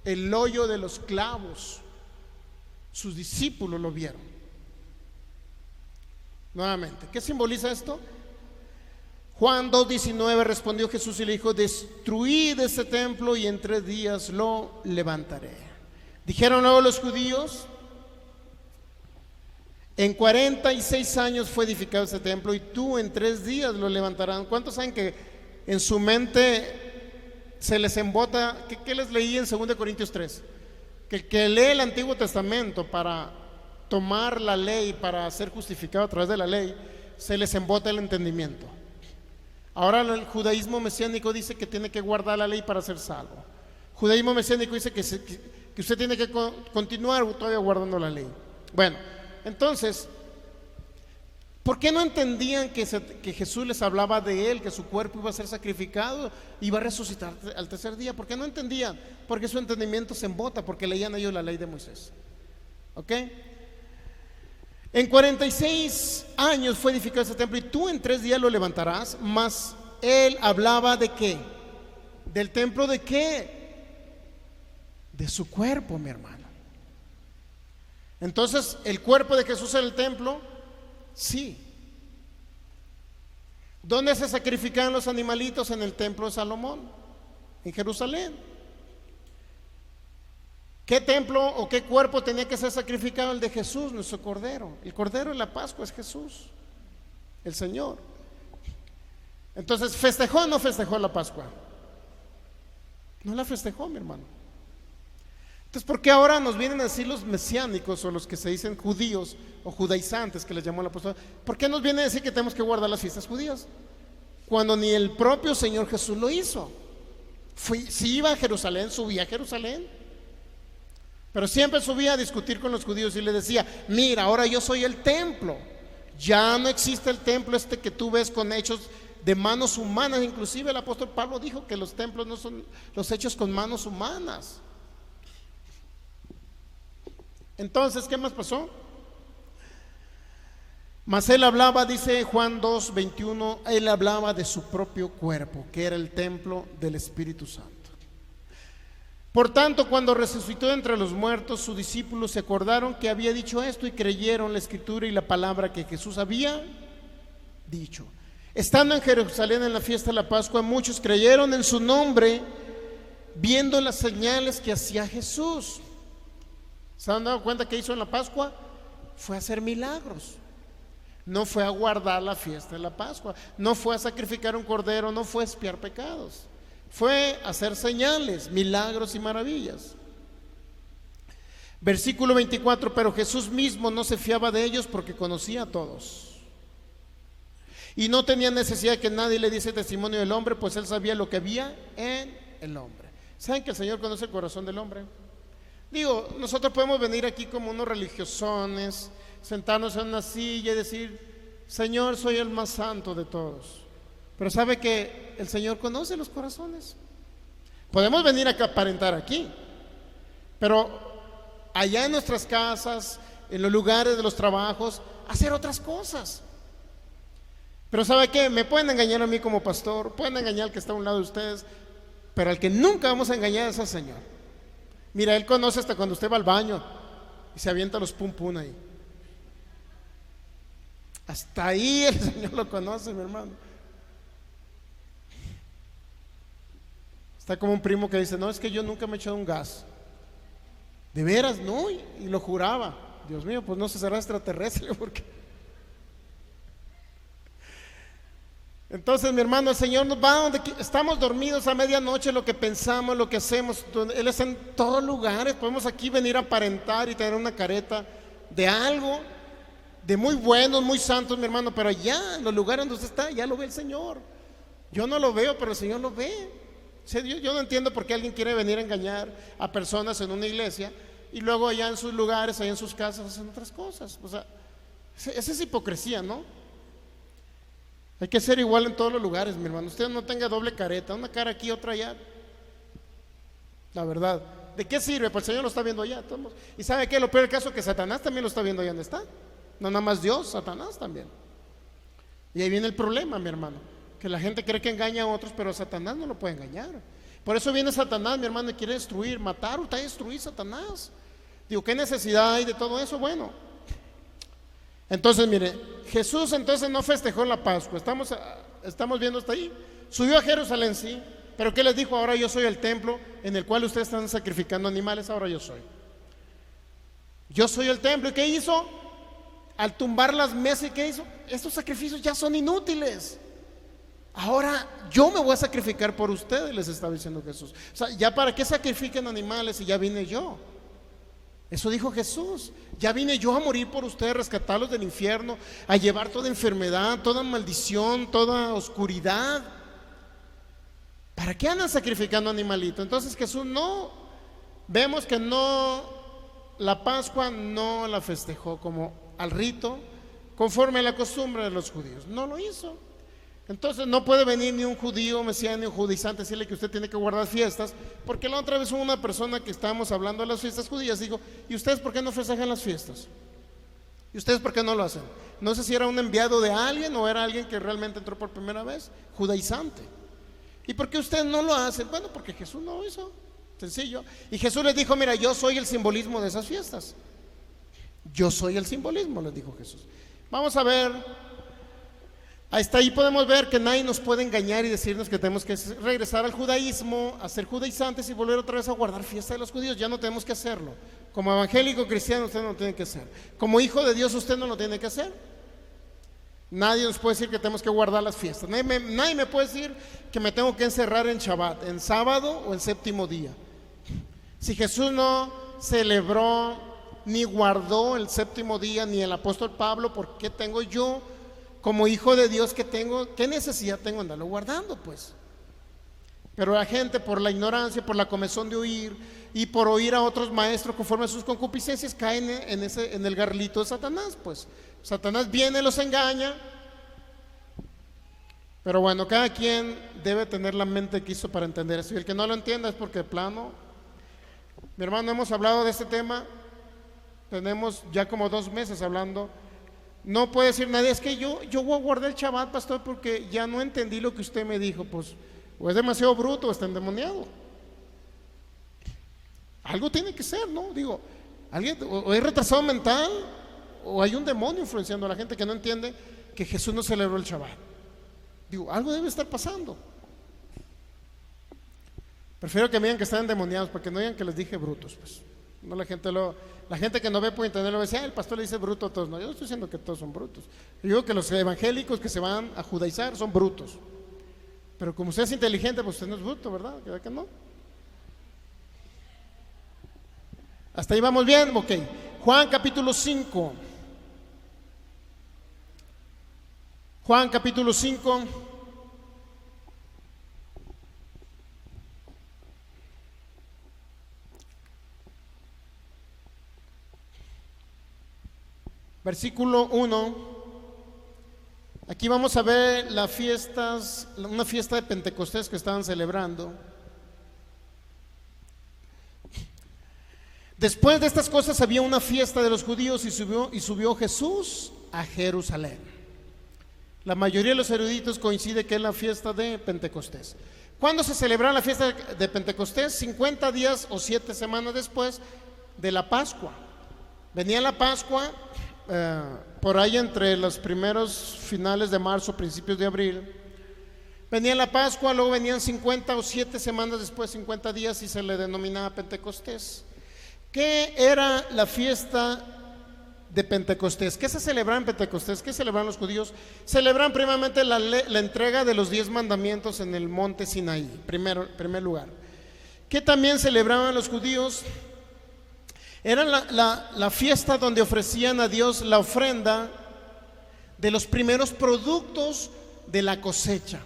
el hoyo de los clavos. Sus discípulos lo vieron. Nuevamente, ¿qué simboliza esto? Juan 2:19, respondió Jesús y le dijo: destruid ese templo y en 3 días lo levantaré. Dijeron luego los judíos: en 46 años fue edificado ese templo y tú en 3 días lo levantarás. ¿Cuántos saben que en su mente se les embota? ¿Qué les leí en 2 Corintios 3? Que el que lee el Antiguo Testamento para tomar la ley, para ser justificado a través de la ley, se les embota el entendimiento. Ahora el judaísmo mesiánico dice que tiene que guardar la ley para ser salvo. Judaísmo mesiánico dice que usted tiene que continuar todavía guardando la ley. Bueno, entonces, ¿por qué no entendían que Jesús les hablaba de Él, que su cuerpo iba a ser sacrificado, iba a resucitar al tercer día? ¿Por qué no entendían? Porque su entendimiento se embota, porque leían ellos la ley de Moisés. ¿Ok? En 46 años fue edificado ese templo y tú en 3 días lo levantarás. Mas Él hablaba ¿de qué? ¿Del templo de qué? De su cuerpo, mi hermano. Entonces, ¿el cuerpo de Jesús era el templo? Sí. ¿Dónde se sacrificaban los animalitos? En el templo de Salomón, en Jerusalén. ¿Qué templo o qué cuerpo tenía que ser sacrificado? El de Jesús, nuestro cordero. El cordero de la Pascua es Jesús, el Señor. Entonces, ¿festejó o no festejó la Pascua? No la festejó, mi hermano. Entonces, ¿por qué ahora nos vienen a decir los mesiánicos o los que se dicen judíos o judaizantes, que les llamó el apóstol? ¿Por qué nos viene a decir que tenemos que guardar las fiestas judías? Cuando ni el propio Señor Jesús lo hizo. Si iba a Jerusalén, subía a Jerusalén. Pero siempre subía a discutir con los judíos y les decía: mira, ahora yo soy el templo. Ya no existe el templo que tú ves con hechos de manos humanas. Inclusive el apóstol Pablo dijo que los templos no son los hechos con manos humanas. Entonces, ¿qué más pasó? Mas él hablaba, dice Juan 2:21, él hablaba de su propio cuerpo, que era el templo del Espíritu Santo. Por tanto, cuando resucitó de entre los muertos, sus discípulos se acordaron que había dicho esto y creyeron la escritura y la palabra que Jesús había dicho. Estando en Jerusalén en la fiesta de la Pascua, muchos creyeron en su nombre, viendo las señales que hacía Jesús. ¿Se han dado cuenta que hizo en la Pascua? Fue a hacer milagros. No fue a guardar la fiesta de la Pascua, no fue a sacrificar un cordero, no fue a expiar pecados. Fue a hacer señales, milagros y maravillas. Versículo 24, pero Jesús mismo no se fiaba de ellos porque conocía a todos. Y no tenía necesidad de que nadie le diese testimonio del hombre, pues él sabía lo que había en el hombre. ¿Saben que el Señor conoce el corazón del hombre? Digo, nosotros podemos venir aquí como unos religiosones, sentarnos en una silla y decir: Señor, soy el más santo de todos. Pero sabe que el Señor conoce los corazones. Podemos venir a aparentar aquí, pero allá en nuestras casas, en los lugares de los trabajos, hacer otras cosas. Pero ¿sabe qué? Me pueden engañar a mí como pastor, pueden engañar al que está a un lado de ustedes, pero al que nunca vamos a engañar es al Señor. Mira, Él conoce hasta cuando usted va al baño y se avienta los pum pum ahí. Hasta ahí el Señor lo conoce, mi hermano. Está como un primo que dice: no, es que yo nunca me he echado un gas. ¿De veras? No, y lo juraba. Dios mío, pues no se será extraterrestre, porque... Entonces, mi hermano, el Señor nos va donde estamos dormidos a medianoche, lo que pensamos, lo que hacemos. Él está en todos lugares. Podemos aquí venir a aparentar y tener una careta de algo, de muy buenos, muy santos, mi hermano, pero allá, en los lugares donde usted está, ya lo ve el Señor. Yo no lo veo, pero el Señor lo ve. Yo no entiendo por qué alguien quiere venir a engañar a personas en una iglesia y luego allá en sus lugares, allá en sus casas, hacen otras cosas. O sea, esa es hipocresía, ¿no? Hay que ser igual en todos los lugares, mi hermano. Usted no tenga doble careta, una cara aquí, otra allá. La verdad, ¿de qué sirve? Pues el Señor lo está viendo allá. ¿Y sabe qué? Lo peor del caso es que Satanás también lo está viendo allá donde está. No nada más Dios, Satanás también. Y ahí viene el problema, mi hermano, que la gente cree que engaña a otros, pero a Satanás no lo puede engañar. Por eso viene Satanás, mi hermano, y quiere destruir, matar, usted destruir Satanás. Digo, ¿qué necesidad hay de todo eso? Bueno, entonces mire, Jesús entonces no festejó la Pascua. Estamos viendo hasta ahí. Subió a Jerusalén, sí, pero ¿qué les dijo? Ahora yo soy el templo en el cual ustedes están sacrificando animales. Ahora yo soy el templo. ¿Y qué hizo? Al tumbar las mesas, ¿qué hizo? Estos sacrificios ya son inútiles. Ahora yo me voy a sacrificar por ustedes, les estaba diciendo Jesús. O sea, ya para qué sacrifiquen animales si ya vine yo. Eso dijo Jesús. Ya vine yo a morir por ustedes, rescatarlos del infierno, a llevar toda enfermedad, toda maldición, toda oscuridad. ¿Para qué andan sacrificando animalitos? Entonces Jesús no, vemos que no, la Pascua no la festejó como al rito, conforme a la costumbre de los judíos. No lo hizo. Entonces no puede venir ni un judío mesiánico ni un judaizante a decirle que usted tiene que guardar fiestas, porque la otra vez hubo una persona que estábamos hablando de las fiestas judías, dijo: ¿y ustedes por qué no festejan las fiestas? ¿Y ustedes por qué no lo hacen? No sé si era un enviado de alguien o era alguien que realmente entró por primera vez, judaizante. ¿Y por qué ustedes no lo hacen? Bueno, porque Jesús no lo hizo, sencillo. Y Jesús les dijo: mira, yo soy el simbolismo de esas fiestas. Yo soy el simbolismo, les dijo Jesús. Vamos a ver. Hasta ahí podemos ver que nadie nos puede engañar y decirnos que tenemos que regresar al judaísmo, a ser judaizantes y volver otra vez a guardar fiesta de los judíos. Ya no tenemos que hacerlo. Como evangélico cristiano usted no lo tiene que hacer. Como hijo de Dios usted no lo tiene que hacer. Nadie nos puede decir que tenemos que guardar las fiestas. Nadie me puede decir que me tengo que encerrar en Shabbat, en sábado o en séptimo día. Si Jesús no celebró ni guardó el séptimo día, ni el apóstol Pablo, ¿por qué tengo yo, como hijo de Dios, qué necesidad tengo de andarlo guardando? Pues Pero la gente, por la ignorancia, por la comezón de oír y por oír a otros maestros conforme a sus concupiscencias, caen en el garlito de Satanás. Pues Satanás viene, los engaña. Pero bueno, cada quien debe tener la mente que hizo para entender eso. Y el que no lo entienda es porque de plano, mi hermano, hemos hablado de este tema. Tenemos ya como 2 meses hablando. No puede decir nadie, es que yo voy a guardar el Shabbat, pastor, porque ya no entendí lo que usted me dijo. Pues o es demasiado bruto o está endemoniado. Algo tiene que ser, ¿no? Digo, alguien o es retrasado mental o hay un demonio influenciando a la gente que no entiende que Jesús no celebró el Shabbat. Digo, algo debe estar pasando. Prefiero que me digan que están endemoniados para que no digan que les dije brutos, pues. No, la gente que no ve puede entenderlo, dice, el pastor le dice bruto a todos. No, yo no estoy diciendo que todos son brutos. Yo digo que los evangélicos que se van a judaizar son brutos. Pero como usted es inteligente, pues usted no es bruto, ¿verdad? ¿Verdad que no? ¿Hasta ahí vamos bien? Ok. Juan capítulo 5. Juan capítulo 5. Versículo 1. Aquí vamos a ver una fiesta de Pentecostés que estaban celebrando. Después de estas cosas había una fiesta de los judíos y subió Jesús a Jerusalén. La mayoría de los eruditos coincide que es la fiesta de Pentecostés. ¿Cuándo se celebra la fiesta de Pentecostés? 50 días o 7 semanas después de la Pascua. Venía la Pascua por ahí entre los primeros finales de marzo, principios de abril. Venía la Pascua, luego venían 50 o 7 semanas después, 50 días, y se le denominaba Pentecostés. ¿Qué era la fiesta de Pentecostés? ¿Qué se celebraba en Pentecostés? ¿Qué celebraban los judíos? Celebraban primeramente la entrega de los 10 mandamientos en el monte Sinaí, primer lugar. ¿Qué también celebraban los judíos? Era la fiesta donde ofrecían a Dios la ofrenda de los primeros productos de la cosecha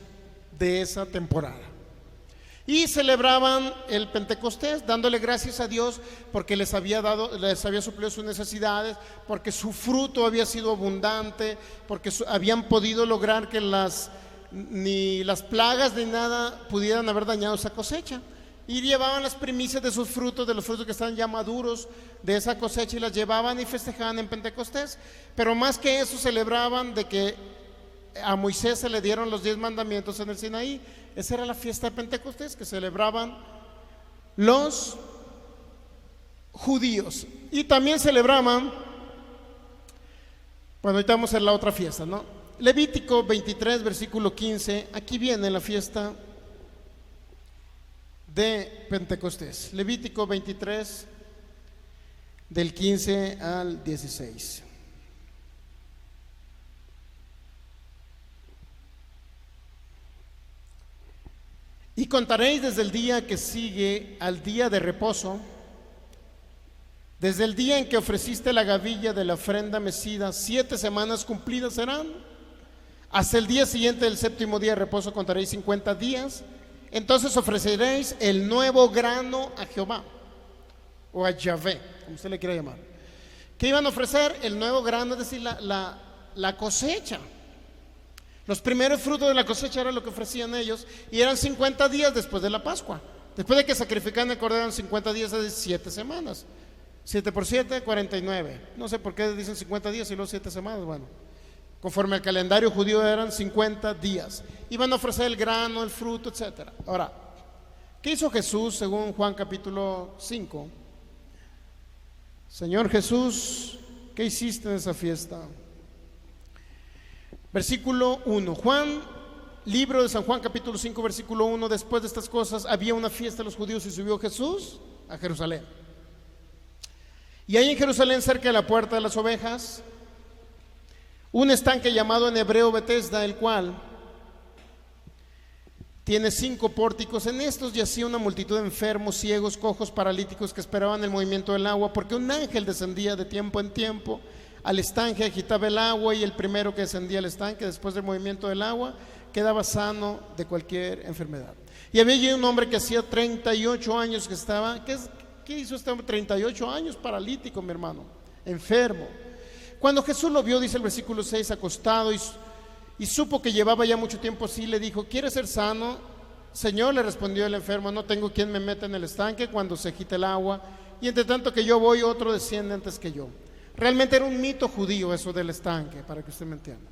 de esa temporada. Y celebraban el Pentecostés dándole gracias a Dios porque les había suplido sus necesidades, porque su fruto había sido abundante, porque habían podido lograr que ni las plagas ni nada pudieran haber dañado esa cosecha. Y llevaban las primicias de sus frutos, de los frutos que están ya maduros de esa cosecha, y las llevaban y festejaban en Pentecostés. Pero más que eso, celebraban de que a Moisés se le dieron los 10 mandamientos en el Sinaí. Esa era la fiesta de Pentecostés que celebraban los judíos. Y también celebraban, bueno, ahorita vamos a hacer la otra fiesta, ¿no? Levítico 23, versículo 15. Aquí viene la fiesta de Pentecostés. Levítico 23, del 15 al 16. Y contaréis desde el día que sigue al día de reposo, desde el día en que ofreciste la gavilla de la ofrenda mecida, 7 semanas cumplidas serán. Hasta el día siguiente del 7º día de reposo contaréis 50 días. Entonces ofreceréis el nuevo grano a Jehová, o a Yahvé, como usted le quiera llamar. ¿Qué iban a ofrecer? El nuevo grano, es decir, la cosecha. Los primeros frutos de la cosecha era lo que ofrecían ellos, y eran 50 días después de la Pascua. Después de que sacrificaban el cordero, eran 50 días de 7 semanas. 7 por 7, 49. No sé por qué dicen 50 días y luego 7 semanas. Bueno, conforme al calendario judío eran 50 días. Iban a ofrecer el grano, el fruto, etc. Ahora, ¿qué hizo Jesús según Juan capítulo 5? Señor Jesús, ¿qué hiciste en esa fiesta? Versículo 1. Libro de San Juan capítulo 5, versículo 1. Después de estas cosas había una fiesta de los judíos y subió Jesús a Jerusalén. Y ahí en Jerusalén, cerca de la puerta de las ovejas, un estanque llamado en hebreo Betesda, el cual tiene 5 pórticos. En estos yacía una multitud de enfermos, ciegos, cojos, paralíticos que esperaban el movimiento del agua, porque un ángel descendía de tiempo en tiempo al estanque, agitaba el agua, y el primero que descendía al estanque después del movimiento del agua quedaba sano de cualquier enfermedad. Y había allí un hombre que hacía 38 años que estaba. ¿Qué hizo este hombre? 38 años paralítico, mi hermano, enfermo. Cuando Jesús lo vio, dice el versículo 6, acostado, y supo que llevaba ya mucho tiempo así, le dijo: ¿quieres ser sano? Señor, le respondió el enfermo, no tengo quien me meta en el estanque cuando se agita el agua, y entre tanto que yo voy, otro desciende antes que yo. Realmente era un mito judío eso del estanque, para que usted me entienda.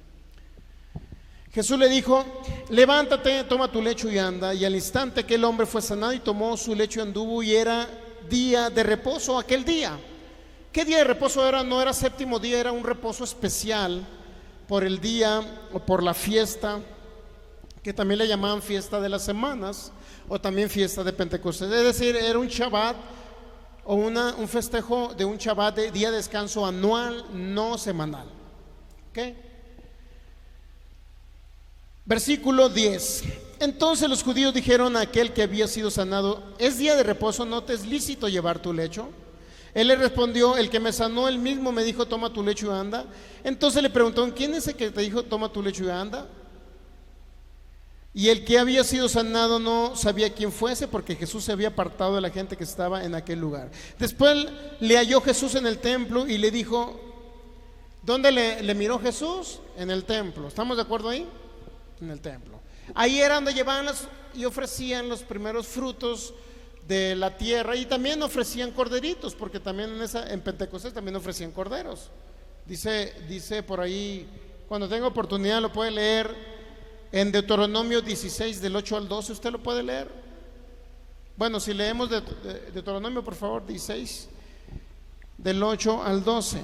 Jesús le dijo: levántate, toma tu lecho y anda. Y al instante que el hombre fue sanado y tomó su lecho y anduvo, y era día de reposo aquel día. ¿Qué día de reposo era? No era séptimo día, era un reposo especial por el día o por la fiesta, que también le llamaban fiesta de las semanas, o también fiesta de Pentecostés. Es decir, era un Shabbat o un festejo de un Shabbat, de día de descanso anual, no semanal. ¿Okay? Versículo 10. Entonces los judíos dijeron a aquel que había sido sanado: es día de reposo, ¿no te es lícito llevar tu lecho? Él le respondió: el que me sanó, él mismo me dijo: toma tu lecho y anda. Entonces le preguntaron: ¿quién es el que te dijo toma tu lecho y anda? Y el que había sido sanado no sabía quién fuese, porque Jesús se había apartado de la gente que estaba en aquel lugar. Después le halló Jesús en el templo y le dijo: ¿dónde le miró Jesús? En el templo. ¿Estamos de acuerdo ahí? En el templo. Ahí era donde llevaban y ofrecían los primeros frutos de la tierra, y también ofrecían corderitos, porque también en Pentecostés también ofrecían corderos. Dice por ahí, cuando tenga oportunidad lo puede leer en Deuteronomio 16 del 8 al 12, usted lo puede leer. Bueno, si leemos de Deuteronomio, por favor, 16 del 8 al 12.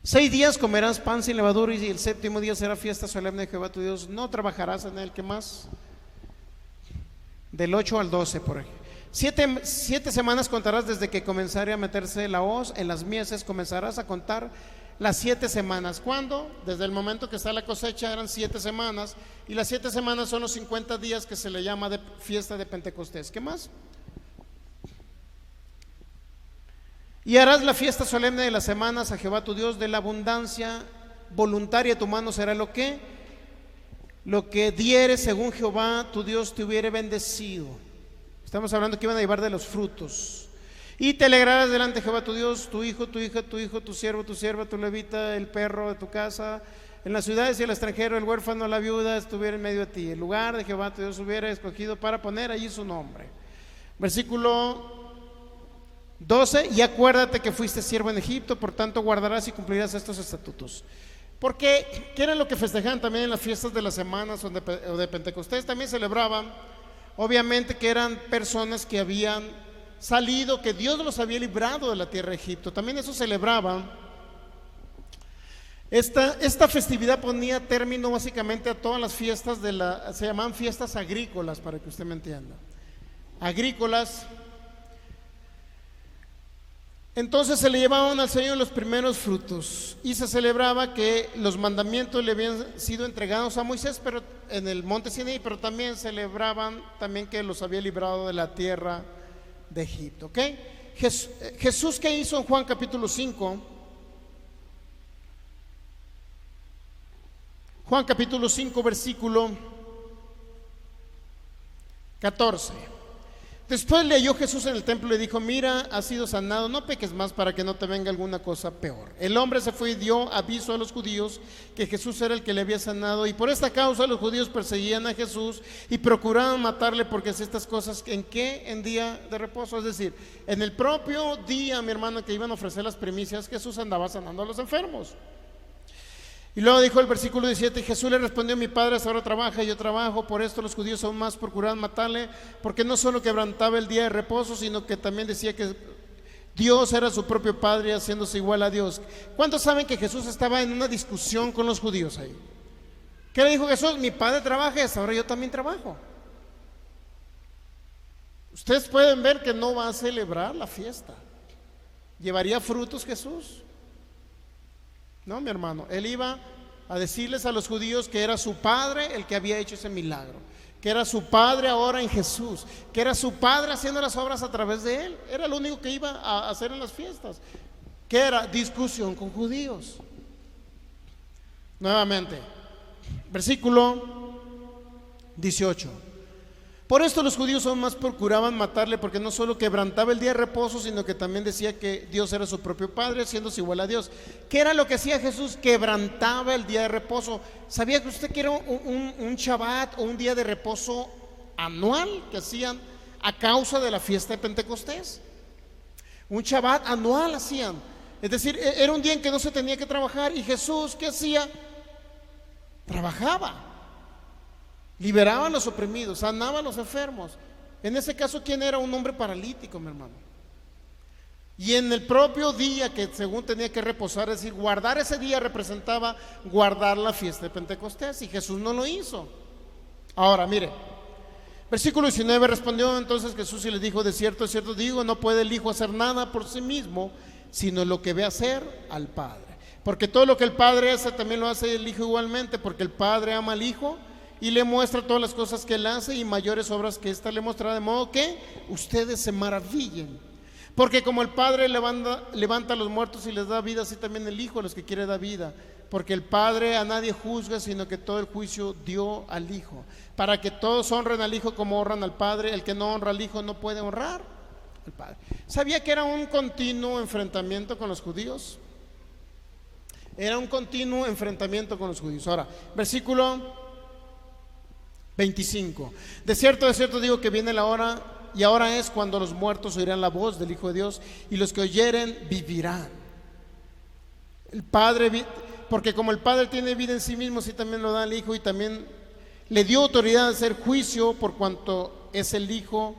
Seis días comerás pan sin levadura, y el séptimo día será fiesta solemne de Jehová tu Dios. No trabajarás en él. ¿Qué más? Del 8 al 12 por ejemplo. 7 semanas contarás desde que comenzare a meterse la hoz en las mieses. Comenzarás a contar las 7 semanas. ¿Cuándo? Desde el momento que está la cosecha eran 7 semanas. Y las 7 semanas son los 50 días que se le llama de fiesta de Pentecostés. ¿Qué más? Y harás la fiesta solemne de las semanas a Jehová tu Dios. De la abundancia voluntaria de tu mano será lo que diere, según Jehová tu Dios te hubiere bendecido. Estamos hablando que iban a llevar de los frutos. Y te alegrarás delante de Jehová tu Dios, tu hijo, tu hija, tu hijo, tu siervo, tu sierva, tu levita, el perro de tu casa, en las ciudades, y el extranjero, el huérfano, la viuda, estuviera en medio de ti. El lugar de Jehová tu Dios hubiera escogido para poner allí su nombre. Versículo 12. Y acuérdate que fuiste siervo en Egipto, por tanto guardarás y cumplirás estos estatutos. Porque, ¿qué era lo que festejaban también en las fiestas de las semanas o de Pentecostés? También celebraban, obviamente, que eran personas que habían salido, que Dios los había librado de la tierra de Egipto. También eso celebraban. Esta festividad ponía término básicamente a todas las fiestas se llamaban fiestas agrícolas, para que usted me entienda. Agrícolas. Entonces se le llevaban al Señor los primeros frutos, y se celebraba que los mandamientos le habían sido entregados a Moisés, pero en el monte Sinaí, pero también celebraban también que los había librado de la tierra de Egipto. ¿Okay? Jesús, ¿qué hizo en Juan capítulo 5? Juan capítulo 5 versículo 14. Después le halló Jesús en el templo y le dijo: mira, has sido sanado, no peques más para que no te venga alguna cosa peor. El hombre se fue y dio aviso a los judíos que Jesús era el que le había sanado, y por esta causa los judíos perseguían a Jesús y procuraban matarle, porque hacía estas cosas ¿en qué? En día de reposo. Es decir, en el propio día, mi hermano, que iban a ofrecer las primicias, Jesús andaba sanando a los enfermos. Y luego dijo el versículo 17: Jesús le respondió: mi padre hasta ahora trabaja y yo trabajo. Por esto los judíos aún más procuraban matarle, porque no solo quebrantaba el día de reposo, sino que también decía que Dios era su propio padre, haciéndose igual a Dios. ¿Cuántos saben que Jesús estaba en una discusión con los judíos ahí? ¿Qué le dijo Jesús? Mi padre trabaja y hasta ahora yo también trabajo. Ustedes pueden ver que no va a celebrar la fiesta. ¿Llevaría frutos Jesús? No, mi hermano, él iba a decirles a los judíos que era su padre el que había hecho ese milagro, que era su Padre ahora en Jesús, que era su Padre haciendo las obras a través de él. Era lo único que iba a hacer en las fiestas, que era discusión con judíos. Nuevamente, versículo 18. Por esto los judíos aún más procuraban matarle, porque no solo quebrantaba el día de reposo, sino que también decía que Dios era su propio Padre, haciéndose igual a Dios. ¿Qué era lo que hacía Jesús? Quebrantaba el día de reposo. ¿Sabía que usted que era un Shabbat o un día de reposo anual que hacían a causa de la fiesta de Pentecostés? Un Shabbat anual hacían. Es decir, era un día en que no se tenía que trabajar, y Jesús, ¿qué hacía? Trabajaba. Liberaba a los oprimidos, sanaba a los enfermos. En ese caso, ¿quién era? Un hombre paralítico, mi hermano. Y en el propio día que según tenía que reposar, es decir, guardar ese día representaba guardar la fiesta de Pentecostés, y Jesús no lo hizo. Ahora, mire, versículo 19, respondió entonces Jesús y le dijo: de cierto digo, no puede el Hijo hacer nada por sí mismo, sino lo que ve hacer al Padre. Porque todo lo que el Padre hace, también lo hace el Hijo igualmente, porque el Padre ama al Hijo y le muestra todas las cosas que él hace, y mayores obras que ésta le mostrará, de modo que ustedes se maravillen. Porque como el Padre levanta a los muertos y les da vida, así también el Hijo a los que quiere da vida. Porque el Padre a nadie juzga, sino que todo el juicio dio al Hijo, para que todos honren al Hijo como honran al Padre. El que no honra al Hijo no puede honrar al Padre. ¿Sabía que era un continuo enfrentamiento con los judíos? Era un continuo enfrentamiento con los judíos. Ahora, versículo 25. De cierto digo que viene la hora, y ahora es, cuando los muertos oirán la voz del Hijo de Dios, y los que oyeren vivirán. El Padre, porque como el Padre tiene vida en sí mismo, así también lo da al Hijo, y también le dio autoridad de hacer juicio, por cuanto es el Hijo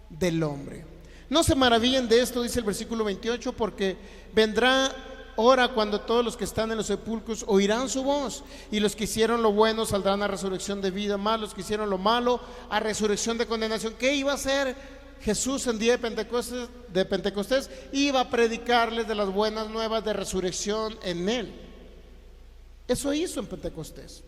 del hombre. No se maravillen de esto, dice el versículo 28, porque vendrá hora cuando todos los que están en los sepulcros oirán su voz, y los que hicieron lo bueno saldrán a resurrección de vida, más los que hicieron lo malo a resurrección de condenación. ¿Qué iba a hacer Jesús el día de Pentecostés? Iba a predicarles de las buenas nuevas de resurrección en él. Eso hizo en Pentecostés.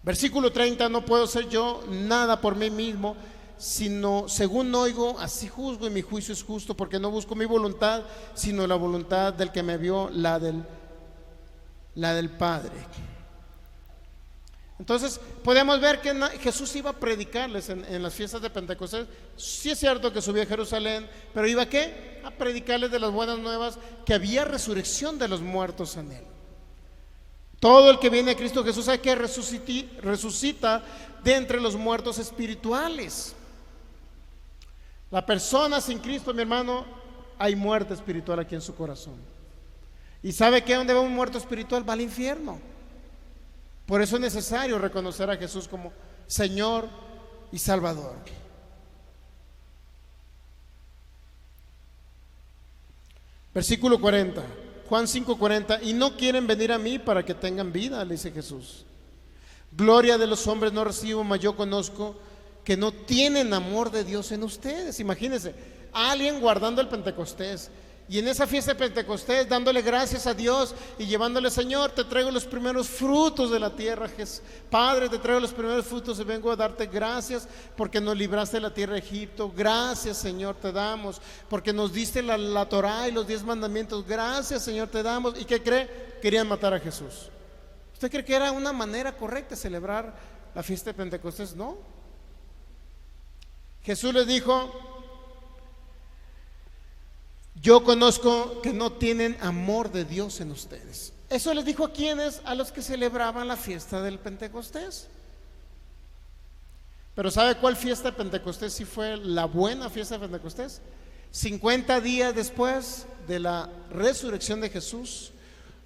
Versículo 30. No puedo hacer yo nada por mí mismo, sino según oigo, así juzgo, y mi juicio es justo, porque no busco mi voluntad, sino la voluntad del que me vio, la del Padre. Entonces podemos ver que Jesús iba a predicarles en las fiestas de Pentecostés. Sí es cierto que subía a Jerusalén, pero iba ¿a qué? A predicarles de las buenas nuevas, que había resurrección de los muertos en él. Todo el que viene a Cristo Jesús sabe que resucita de entre los muertos espirituales. La persona sin Cristo, mi hermano, hay muerte espiritual aquí en su corazón. ¿Y sabe que donde va un muerto espiritual? Va al infierno. Por eso es necesario reconocer a Jesús como Señor y Salvador. Versículo 40, Juan 5:40. Y no quieren venir a mí para que tengan vida, le dice Jesús. Gloria de los hombres no recibo, mas yo conozco que no tienen amor de Dios en ustedes. Imagínense, alguien guardando el Pentecostés, y en esa fiesta de Pentecostés dándole gracias a Dios y llevándole: Señor, te traigo los primeros frutos de la tierra. Padre, te traigo los primeros frutos y vengo a darte gracias porque nos libraste de la tierra de Egipto. Gracias, Señor, te damos porque nos diste la Torá y los 10 mandamientos. Gracias, Señor, te damos. ¿Y qué cree? Querían matar a Jesús. ¿Usted cree que era una manera correcta de celebrar la fiesta de Pentecostés? No. Jesús les dijo: yo conozco que no tienen amor de Dios en ustedes. Eso les dijo a quienes, a los que celebraban la fiesta del Pentecostés. Pero ¿sabe cuál fiesta de Pentecostés sí fue la buena fiesta de Pentecostés? 50 días después de la resurrección de Jesús,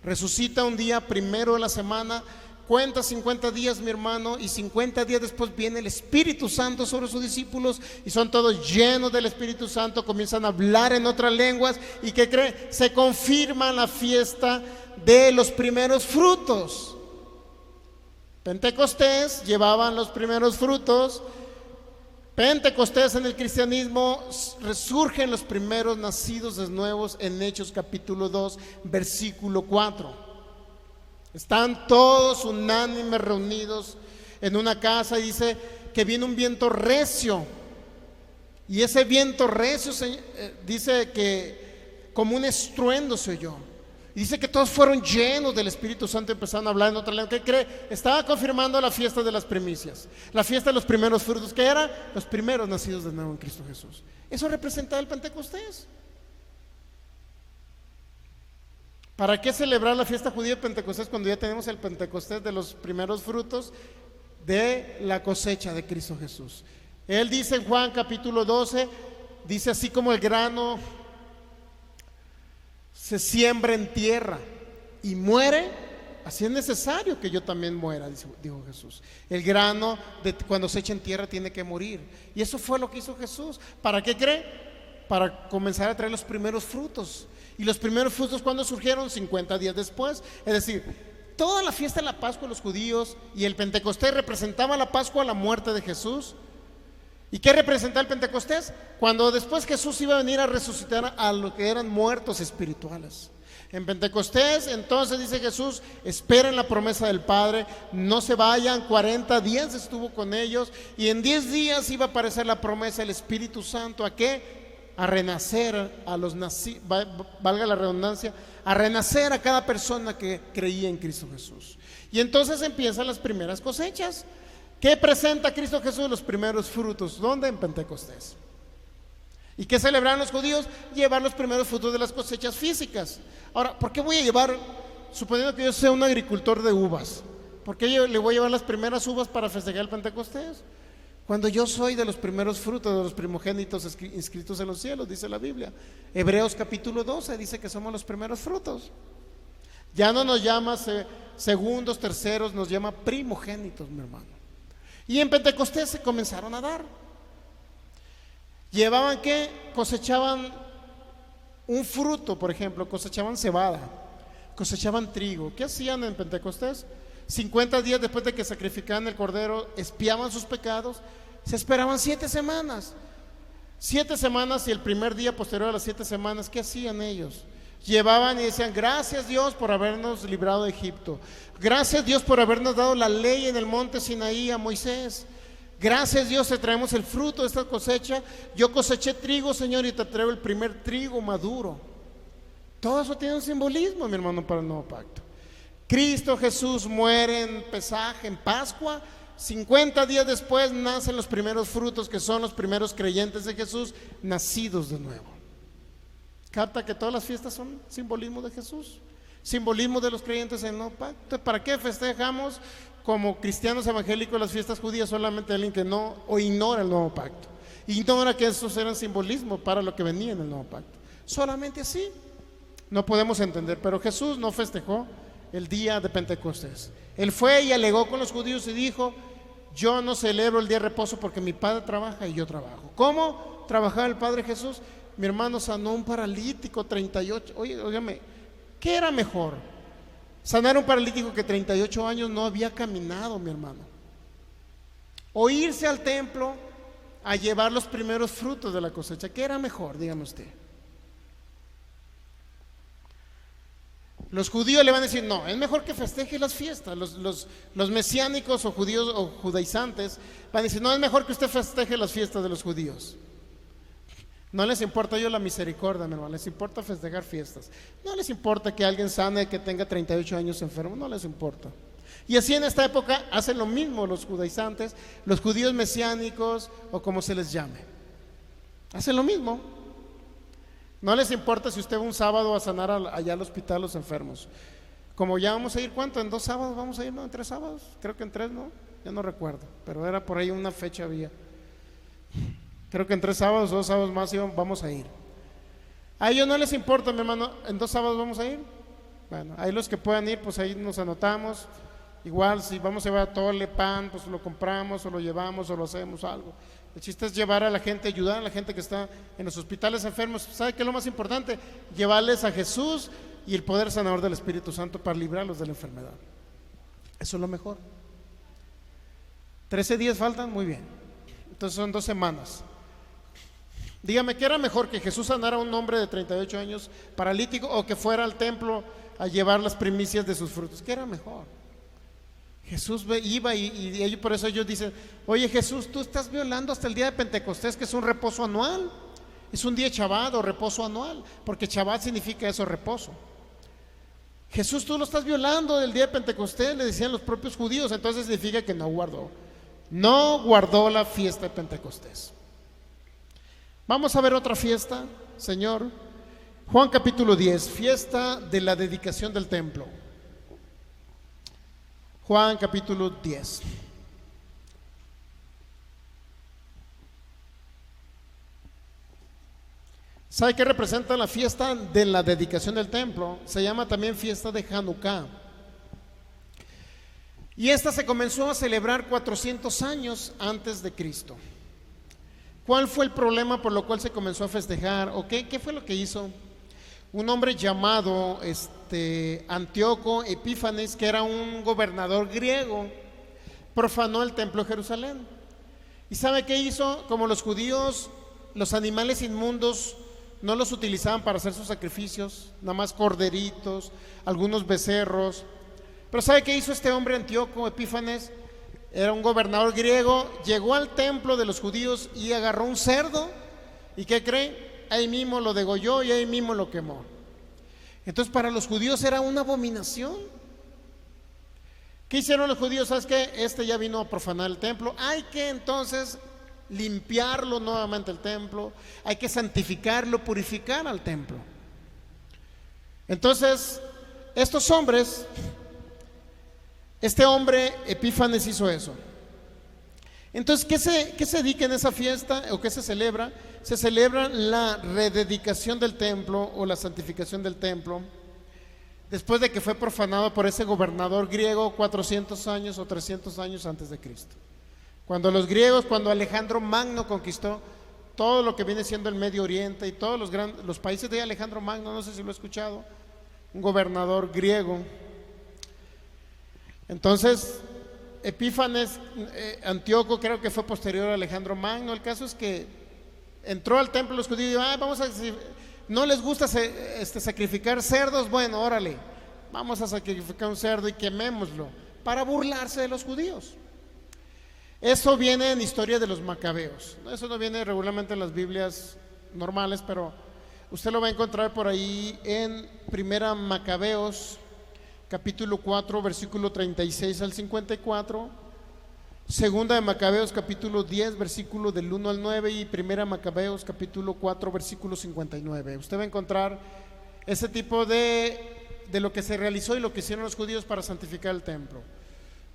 resucita un día primero de la semana. Cuenta 50 días, mi hermano, y 50 días después viene el Espíritu Santo sobre sus discípulos, y son todos llenos del Espíritu Santo, comienzan a hablar en otras lenguas. ¿Y qué cree? Se confirma la fiesta de los primeros frutos. Pentecostés llevaban los primeros frutos. Pentecostés en el cristianismo resurgen los primeros nacidos de nuevos en Hechos capítulo 2 versículo 4. Están todos unánimes reunidos en una casa y dice que viene un viento recio. Y ese viento recio dice que como un estruendo se oyó. Y dice que todos fueron llenos del Espíritu Santo y empezaron a hablar en otra lengua. ¿Qué cree? Estaba confirmando la fiesta de las primicias, la fiesta de los primeros frutos, que eran los primeros nacidos de nuevo en Cristo Jesús. Eso representaba el Pentecostés. ¿Para qué celebrar la fiesta judía de Pentecostés cuando ya tenemos el Pentecostés de los primeros frutos de la cosecha de Cristo Jesús? Él dice en Juan capítulo 12, dice: así como el grano se siembra en tierra y muere, así es necesario que yo también muera, dijo Jesús. El grano cuando se echa en tierra tiene que morir. Y eso fue lo que hizo Jesús. ¿Para qué cree? Para comenzar a traer los primeros frutos. Y los primeros frutos, ¿cuándo surgieron? 50 días después. Es decir, toda la fiesta de la Pascua de los judíos y el Pentecostés representaba la Pascua, la muerte de Jesús. ¿Y qué representa el Pentecostés? Cuando después Jesús iba a venir a resucitar a los que eran muertos espirituales. En Pentecostés, entonces dice Jesús: esperen la promesa del Padre, no se vayan. 40 días estuvo con ellos, y en 10 días iba a aparecer la promesa del Espíritu Santo. ¿A qué? A renacer a los nacidos, valga la redundancia, a renacer a cada persona que creía en Cristo Jesús. Y entonces empiezan las primeras cosechas. ¿Qué presenta Cristo Jesús? Los primeros frutos. ¿Dónde? En Pentecostés. ¿Y qué celebraron los judíos? Llevar los primeros frutos de las cosechas físicas. Ahora, ¿por qué voy a llevar, suponiendo que yo sea un agricultor de uvas, por qué yo le voy a llevar las primeras uvas para festejar el Pentecostés? Cuando yo soy de los primeros frutos, de los primogénitos inscritos en los cielos, dice la Biblia. Hebreos capítulo 12 dice que somos los primeros frutos. Ya no nos llama segundos, terceros, nos llama primogénitos, mi hermano. Y en Pentecostés se comenzaron a dar. Llevaban ¿qué? Cosechaban un fruto, por ejemplo, cosechaban cebada, cosechaban trigo. ¿Qué hacían en Pentecostés? 50 días después de que sacrificaban el cordero, expiaban sus pecados. Se esperaban 7 semanas. 7 semanas, y el primer día posterior a las 7 semanas, ¿qué hacían ellos? Llevaban y decían: gracias Dios por habernos librado de Egipto. Gracias Dios por habernos dado la ley en el monte Sinaí a Moisés. Gracias Dios, te traemos el fruto de esta cosecha. Yo coseché trigo, Señor, y te traigo el primer trigo maduro. Todo eso tiene un simbolismo, mi hermano, para el nuevo pacto. Cristo Jesús muere en Pesaje, en Pascua. 50 días después nacen los primeros frutos, que son los primeros creyentes de Jesús, nacidos de nuevo. Capta que todas las fiestas son simbolismo de Jesús, simbolismo de los creyentes en el nuevo pacto. ¿Para qué festejamos como cristianos evangélicos las fiestas judías? Solamente alguien que no o ignora el nuevo pacto, ignora que estos eran simbolismo para lo que venía en el nuevo pacto. Solamente así no podemos entender. Pero Jesús no festejó el día de Pentecostés. Él fue y alegó con los judíos y dijo: yo no celebro el día de reposo porque mi Padre trabaja y yo trabajo. ¿Cómo trabajaba el Padre Jesús? Mi hermano sanó un paralítico 38. Oye, óigame, ¿qué era mejor? Sanar a un paralítico que 38 años no había caminado, mi hermano. O irse al templo a llevar los primeros frutos de la cosecha. ¿Qué era mejor? Dígame usted. Los judíos le van a decir: no, es mejor que festeje las fiestas. Los mesiánicos o judíos o judaizantes van a decir: no, es mejor que usted festeje las fiestas de los judíos. No les importa la misericordia, mi hermano, les importa festejar fiestas. No les importa que alguien sane, que tenga 38 años enfermo, no les importa. Y así en esta época hacen lo mismo los judaizantes, los judíos mesiánicos o como se les llame. Hacen lo mismo. No les importa si usted va un sábado a sanar allá al hospital a los enfermos. Como ya vamos a ir, ¿cuánto? ¿En 2 sábados vamos a ir? ¿No? ¿En 3 sábados? Creo que en 3, ¿no? Ya no recuerdo, pero era por ahí una fecha había. Creo que en 3 sábados, 2 sábados más vamos a ir. A ellos no les importa, mi hermano, ¿en 2 sábados vamos a ir? Bueno, ahí los que puedan ir, pues ahí nos anotamos. Igual si vamos a llevar tole, pan, pues lo compramos o lo llevamos o lo hacemos algo. El chiste es llevar a la gente, ayudar a la gente que está en los hospitales enfermos. ¿Sabe qué es lo más importante? Llevarles a Jesús y el poder sanador del Espíritu Santo para librarlos de la enfermedad. Eso es lo mejor. 13 días faltan, muy bien. Entonces son 2 semanas. Dígame, ¿qué era mejor? ¿Que Jesús sanara a un hombre de 38 años paralítico o que fuera al templo a llevar las primicias de sus frutos? ¿Qué era mejor? Jesús iba y ellos, por eso ellos dicen: oye Jesús, tú estás violando hasta el día de Pentecostés, que es un reposo anual. Es un día Shabbat o reposo anual, porque Shabbat significa eso, reposo. Jesús, tú lo estás violando del día de Pentecostés, le decían los propios judíos. Entonces significa que no guardó la fiesta de Pentecostés. Vamos a ver otra fiesta, Señor. Juan capítulo 10, fiesta de la dedicación del templo. Juan capítulo 10. ¿Sabe qué representa la fiesta de la dedicación del templo? Se llama también fiesta de Hanukkah. Y esta se comenzó a celebrar 400 años antes de Cristo. ¿Cuál fue el problema por lo cual se comenzó a festejar? ¿O qué fue lo que hizo? Un hombre llamado Antíoco Epífanes, que era un gobernador griego, profanó el templo de Jerusalén. ¿Y sabe qué hizo? Como los judíos, los animales inmundos no los utilizaban para hacer sus sacrificios, nada más corderitos, algunos becerros. Pero ¿sabe qué hizo este hombre Antíoco Epífanes? Era un gobernador griego, llegó al templo de los judíos y agarró un cerdo. ¿Y qué cree? Ahí mismo lo degolló y ahí mismo lo quemó. Entonces para los judíos era una abominación. ¿Qué hicieron los judíos? ¿Sabes qué? Ya vino a profanar el templo. Hay que entonces limpiarlo nuevamente el templo. Hay que santificarlo, purificar al templo. Entonces estos hombres, este hombre Epífanes hizo eso. Entonces, ¿qué se dedica en esa fiesta o qué se celebra? Se celebra la rededicación del templo o la santificación del templo después de que fue profanado por ese gobernador griego 400 años o 300 años antes de Cristo. Cuando Alejandro Magno conquistó todo lo que viene siendo el Medio Oriente y todos los países de Alejandro Magno, no sé si lo he escuchado, un gobernador griego. Entonces Epífanes, Antíoco, creo que fue posterior a Alejandro Magno. El caso es que entró al templo los judíos y no les gusta sacrificar cerdos. Bueno, órale, vamos a sacrificar un cerdo y quemémoslo, para burlarse de los judíos. Eso viene en historia de los macabeos. Eso no viene regularmente en las Biblias normales, pero usted lo va a encontrar por ahí en Primera Macabeos capítulo 4, versículo 36 al 54, Segunda de Macabeos capítulo 10, versículo del 1 al 9 y Primera Macabeos capítulo 4, versículo 59. Usted va a encontrar ese tipo de lo que se realizó y lo que hicieron los judíos para santificar el templo.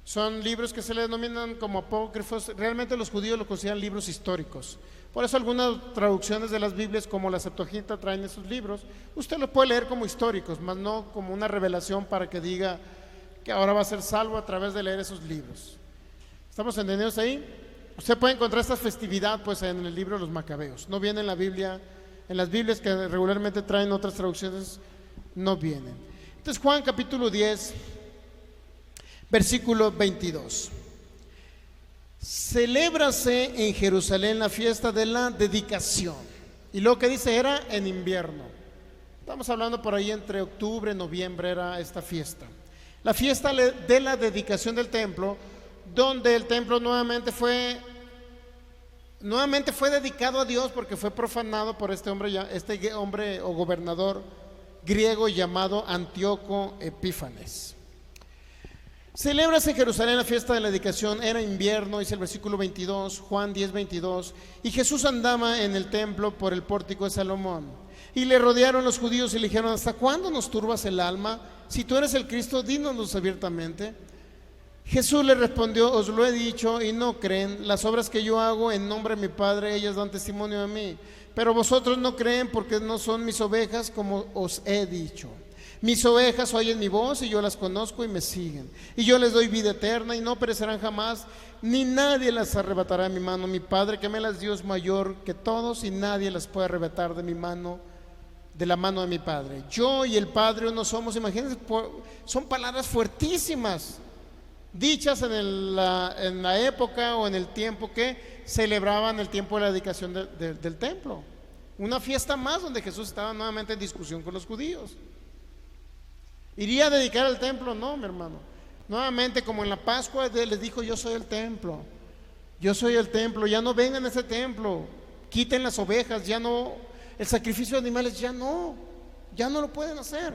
Son libros que se le denominan como apócrifos. Realmente los judíos lo consideran libros históricos. Por eso algunas traducciones de las Biblias, como la Septuaginta, traen esos libros. Usted los puede leer como históricos, más no como una revelación para que diga que ahora va a ser salvo a través de leer esos libros. ¿Estamos entendidos ahí? Usted puede encontrar esta festividad pues en el libro de los Macabeos. No viene en la Biblia, en las Biblias que regularmente traen otras traducciones, no vienen. Entonces Juan capítulo 10, versículo 22. Celébrase en Jerusalén la fiesta de la dedicación. Y lo que dice era en invierno. Estamos hablando por ahí entre octubre y noviembre era esta fiesta. La fiesta de la dedicación del templo, donde el templo nuevamente fue dedicado a Dios porque fue profanado por este hombre o gobernador griego llamado Antíoco Epífanes. Celébrase en Jerusalén la fiesta de la dedicación, era invierno, dice el versículo 22, Juan 10, 22, y Jesús andaba en el templo por el pórtico de Salomón, y le rodearon los judíos y le dijeron: ¿hasta cuándo nos turbas el alma? Si tú eres el Cristo, dínoslo abiertamente. Jesús le respondió: os lo he dicho y no creen. Las obras que yo hago en nombre de mi Padre, ellas dan testimonio de mí, pero vosotros no creen porque no son mis ovejas, como os he dicho. Mis ovejas oyen mi voz y yo las conozco y me siguen, y yo les doy vida eterna y no perecerán jamás, ni nadie las arrebatará de mi mano. Mi Padre que me las dio es mayor que todos y nadie las puede arrebatar de mi mano, de la mano de mi Padre. Yo y el Padre uno somos. Imagínense, son palabras fuertísimas dichas en la época o en el tiempo que celebraban el tiempo de la dedicación del templo. Una fiesta más donde Jesús estaba nuevamente en discusión con los judíos. ¿Iría a dedicar el templo? No, mi hermano. Nuevamente, como en la Pascua, les dijo: yo soy el templo, yo soy el templo, ya no vengan a ese templo, quiten las ovejas, ya no, el sacrificio de animales ya no lo pueden hacer.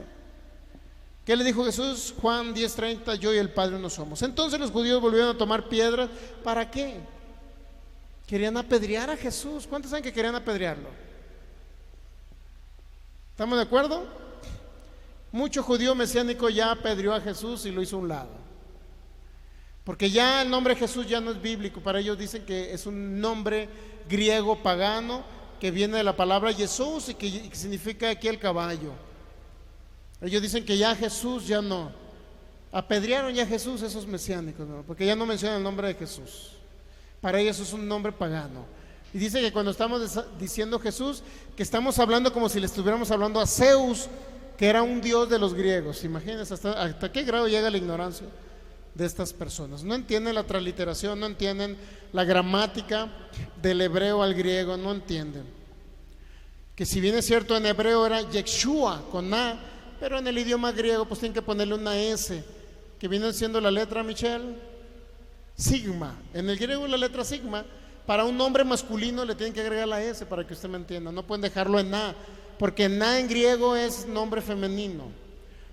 ¿Qué le dijo Jesús? Juan 10:30, yo y el Padre uno somos. Entonces los judíos volvieron a tomar piedras. ¿Para qué? Querían apedrear a Jesús. ¿Cuántos saben que querían apedrearlo? ¿Estamos de acuerdo? Mucho judío mesiánico ya apedreó a Jesús y lo hizo a un lado, porque ya el nombre Jesús ya no es bíblico. Para ellos dicen que es un nombre griego pagano que viene de la palabra Jesús y que significa aquí el caballo. Ellos dicen que ya Jesús ya no. Apedrearon ya a Jesús esos mesiánicos, ¿no? Porque ya no mencionan el nombre de Jesús. Para ellos es un nombre pagano. Y dice que cuando estamos diciendo Jesús, que estamos hablando como si le estuviéramos hablando a Zeus, que era un dios de los griegos. Imagínense hasta qué grado llega la ignorancia de estas personas. No entienden la transliteración, no entienden la gramática del hebreo al griego, no entienden. Que si bien es cierto, en hebreo era Yeshua con A, pero en el idioma griego pues tienen que ponerle una S, que viene siendo la letra, Michelle, sigma. En el griego la letra sigma, para un nombre masculino le tienen que agregar la S para que usted me entienda. No pueden dejarlo en A, porque na en griego es nombre femenino.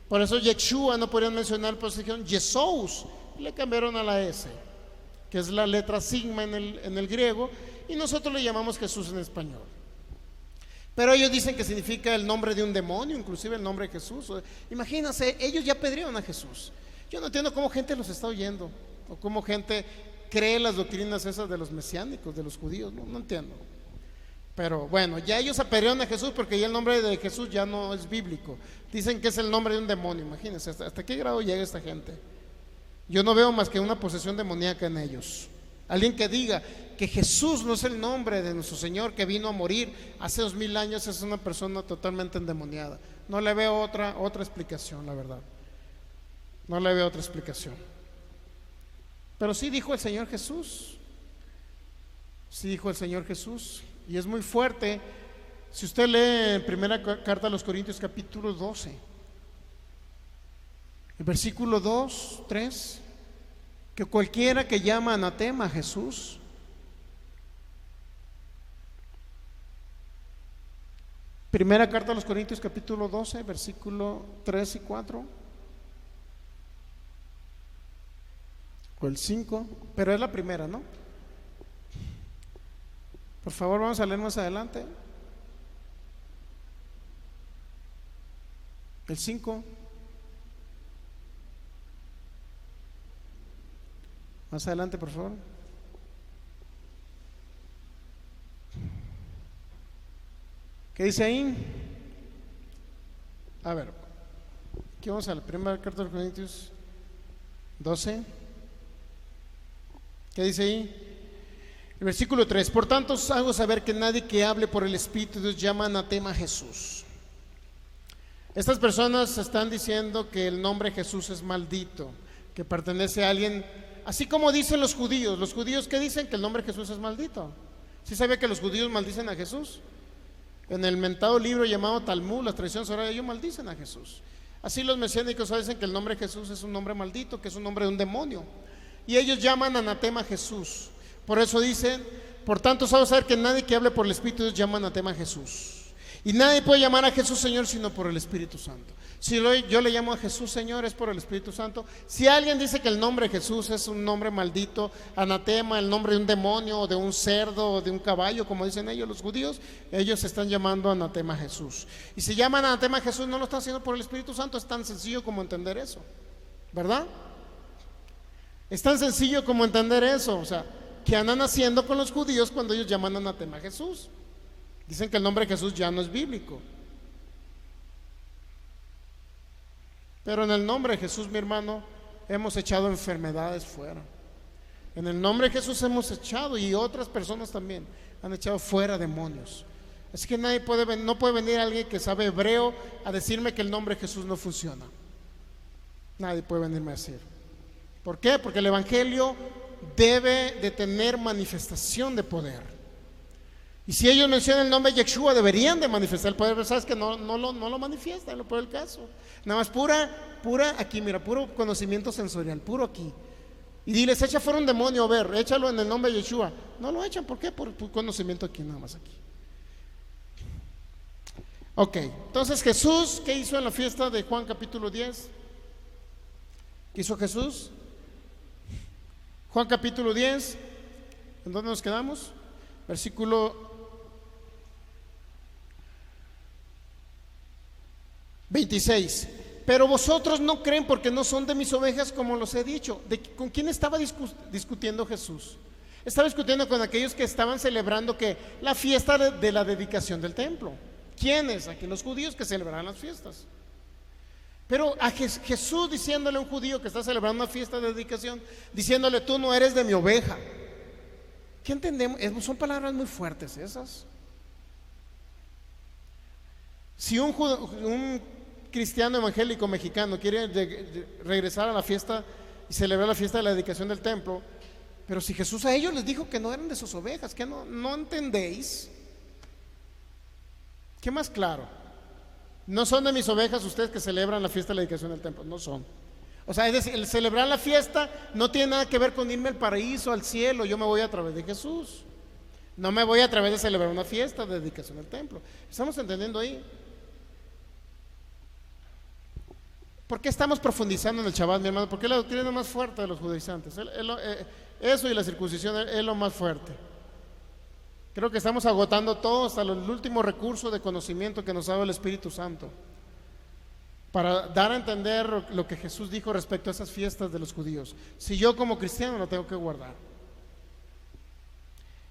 Por eso Yeshua no podrían mencionar, pues dijeron Jesús, y le cambiaron a la S, que es la letra sigma en el griego, y nosotros le llamamos Jesús en español. Pero ellos dicen que significa el nombre de un demonio, inclusive el nombre de Jesús. Imagínense, ellos ya apedrearon a Jesús. Yo no entiendo cómo gente los está oyendo, o cómo gente cree las doctrinas esas de los mesiánicos, de los judíos. No entiendo. Pero bueno, ya ellos apedrearon a Jesús porque ya el nombre de Jesús ya no es bíblico. Dicen que es el nombre de un demonio. Imagínense hasta qué grado llega esta gente. Yo no veo más que una posesión demoníaca en ellos. Alguien que diga que Jesús no es el nombre de nuestro Señor que vino a morir hace 2000 años es una persona totalmente endemoniada. No le veo otra explicación, la verdad. No le veo otra explicación. Pero sí dijo el Señor Jesús. Sí dijo el Señor Jesús. Y es muy fuerte. Si usted lee en primera carta a los Corintios capítulo 12, el versículo 2, 3, que cualquiera que llama anatema a Jesús, primera carta a los Corintios capítulo 12, versículo 3 y 4, o el 5, pero es la primera, ¿no? Por favor, vamos a leer más adelante. El 5. Más adelante, por favor. ¿Qué dice ahí? A ver, aquí vamos a la primera carta de los Corintios 12. ¿Qué dice ahí? El versículo 3: por tanto os hago saber que nadie que hable por el Espíritu de Dios llama anatema a Jesús. Estas personas están diciendo que el nombre Jesús es maldito, que pertenece a alguien, así como dicen los judíos. Los judíos, ¿qué dicen? Que el nombre Jesús es maldito. ¿Sí sabe que los judíos maldicen a Jesús? En el mentado libro llamado Talmud, las tradiciones orales, ellos maldicen a Jesús. Así los mesiánicos dicen que el nombre Jesús es un nombre maldito, que es un nombre de un demonio, y ellos llaman anatema a Jesús. Por eso dicen: por tanto os hago saber que nadie que hable por el Espíritu de Dios llama anatema a Jesús. Y nadie puede llamar a Jesús Señor sino por el Espíritu Santo. Si yo le llamo a Jesús Señor, es por el Espíritu Santo. Si alguien dice que el nombre Jesús es un nombre maldito, anatema, el nombre de un demonio o de un cerdo o de un caballo, como dicen ellos los judíos, ellos están llamando anatema a Jesús. Y si llaman anatema a Jesús, no lo están haciendo por el Espíritu Santo. Es tan sencillo como entender eso, ¿verdad? Es tan sencillo como entender eso. O sea, ¿qué andan haciendo con los judíos cuando ellos llaman anatema a Jesús? Dicen que el nombre de Jesús ya no es bíblico. Pero en el nombre de Jesús, mi hermano, hemos echado enfermedades fuera. En el nombre de Jesús hemos echado, y otras personas también han echado fuera demonios. Así que no puede venir alguien que sabe hebreo a decirme que el nombre de Jesús no funciona. Nadie puede venirme a decir. ¿Por qué? Porque el evangelio debe de tener manifestación de poder. Y si ellos mencionan el nombre de Yeshua, deberían de manifestar el poder, pero sabes que no lo manifiestan, lo peor del caso. Nada más pura aquí, mira, puro conocimiento sensorial, puro aquí. Y diles, echa fuera un demonio, a ver, échalo en el nombre de Yeshua. No lo echan, ¿por qué? Por conocimiento aquí, nada más aquí. Ok, entonces Jesús, ¿qué hizo en la fiesta de Juan capítulo 10? ¿Qué hizo Jesús? Juan capítulo 10, ¿en dónde nos quedamos? Versículo 26. Pero vosotros no creen porque no son de mis ovejas, como los he dicho. ¿Con quién estaba discutiendo Jesús? Estaba discutiendo con aquellos que estaban celebrando que la fiesta de la dedicación del templo. ¿Quiénes? Aquí los judíos que celebraban las fiestas. Pero a Jesús diciéndole a un judío que está celebrando una fiesta de dedicación, diciéndole, tú no eres de mi oveja. ¿Qué entendemos? Son palabras muy fuertes esas. Si un cristiano evangélico mexicano quiere regresar a la fiesta y celebrar la fiesta de la dedicación del templo, pero si Jesús a ellos les dijo que no eran de sus ovejas, ¿qué no entendéis? ¿Qué más claro? No son de mis ovejas ustedes que celebran la fiesta de la dedicación del templo, no son. O sea, es decir, el celebrar la fiesta no tiene nada que ver con irme al paraíso, al cielo. Yo me voy a través de Jesús. No me voy a través de celebrar una fiesta de dedicación del templo. ¿Estamos entendiendo ahí? ¿Por qué estamos profundizando en el Shabbat, mi hermano? Porque es la doctrina más fuerte de los judaizantes. Eso y la circuncisión es lo más fuerte. Creo que estamos agotando todo hasta el último recurso de conocimiento que nos ha dado el Espíritu Santo para dar a entender lo que Jesús dijo respecto a esas fiestas de los judíos. Si yo como cristiano lo tengo que guardar.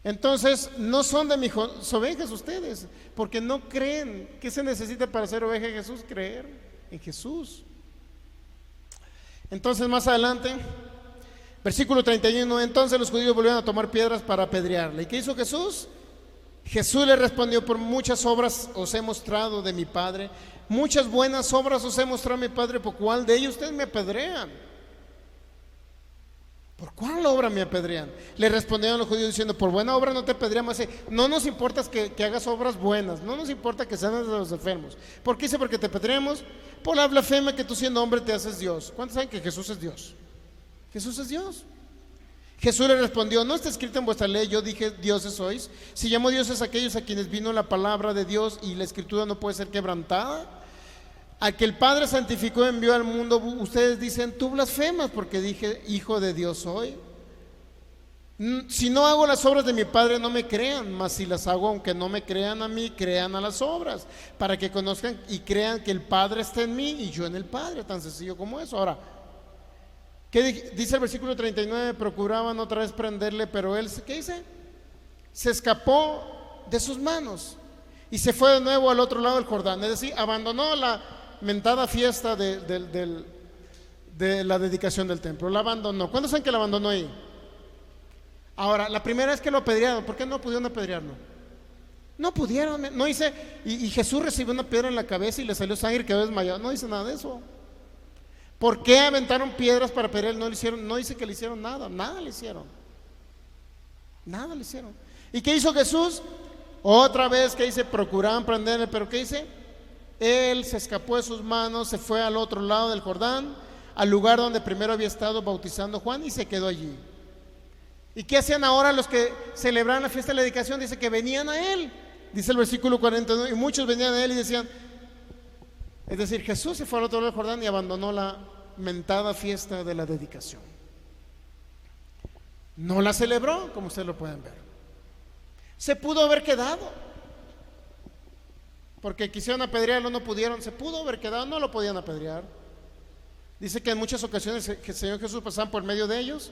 Entonces, no son de mis ovejas ustedes, porque no creen. ¿Qué se necesita para ser oveja de Jesús? Creer en Jesús. Entonces, más adelante, versículo 31, entonces los judíos volvieron a tomar piedras para apedrearle. ¿Y qué hizo Jesús? Jesús le respondió, por muchas obras os he mostrado de mi Padre, muchas buenas obras os he mostrado de mi Padre, ¿por cuál de ellos ustedes me apedrean? ¿Por cuál obra me apedrean? Le respondieron los judíos diciendo, por buena obra no te apedreamos. No nos importa que hagas obras buenas, no nos importa que sanes de los enfermos. ¿Por qué dice? Porque te apedreamos por la blasfemia que tú siendo hombre te haces Dios. ¿Cuántos saben que Jesús es Dios? Jesús es Dios. Jesús le respondió, ¿no está escrito en vuestra ley, yo dije dioses sois? Si llamo dioses a aquellos a quienes vino la palabra de Dios y la escritura no puede ser quebrantada. Al que el Padre santificó y envió al mundo, ustedes dicen, tú blasfemas porque dije, hijo de Dios soy. Si no hago las obras de mi Padre no me crean, mas si las hago aunque no me crean a mí, crean a las obras, para que conozcan y crean que el Padre está en mí y yo en el Padre, tan sencillo como eso. Ahora, ¿qué dice el versículo 39? Procuraban otra vez prenderle, pero él, ¿qué dice? Se escapó de sus manos y se fue de nuevo al otro lado del Jordán, es decir, abandonó la mentada fiesta de la dedicación del templo, la abandonó. ¿Cuándo saben que la abandonó ahí? Ahora, la primera vez que lo apedrearon, ¿por qué no pudieron apedrearlo? No pudieron, no dice, y Jesús recibió una piedra en la cabeza y le salió sangre y quedó desmayado, no dice nada de eso. ¿Por qué aventaron piedras para apedrear? No dice que le hicieron nada, nada le hicieron. Nada le hicieron. ¿Y qué hizo Jesús? Otra vez que dice, procuraban prenderle, pero ¿qué dice? Él se escapó de sus manos, se fue al otro lado del Jordán, al lugar donde primero había estado bautizando Juan y se quedó allí. ¿Y qué hacían ahora los que celebraban la fiesta de la dedicación? Dice que venían a él, dice el versículo 49, y muchos venían a él y decían, es decir, Jesús se fue al otro lado del Jordán y abandonó la mentada fiesta de la dedicación. No la celebró, como ustedes lo pueden ver. Se pudo haber quedado, porque quisieron apedrearlo, no pudieron. Se pudo haber quedado, no lo podían apedrear. Dice que en muchas ocasiones que el Señor Jesús pasaba por medio de ellos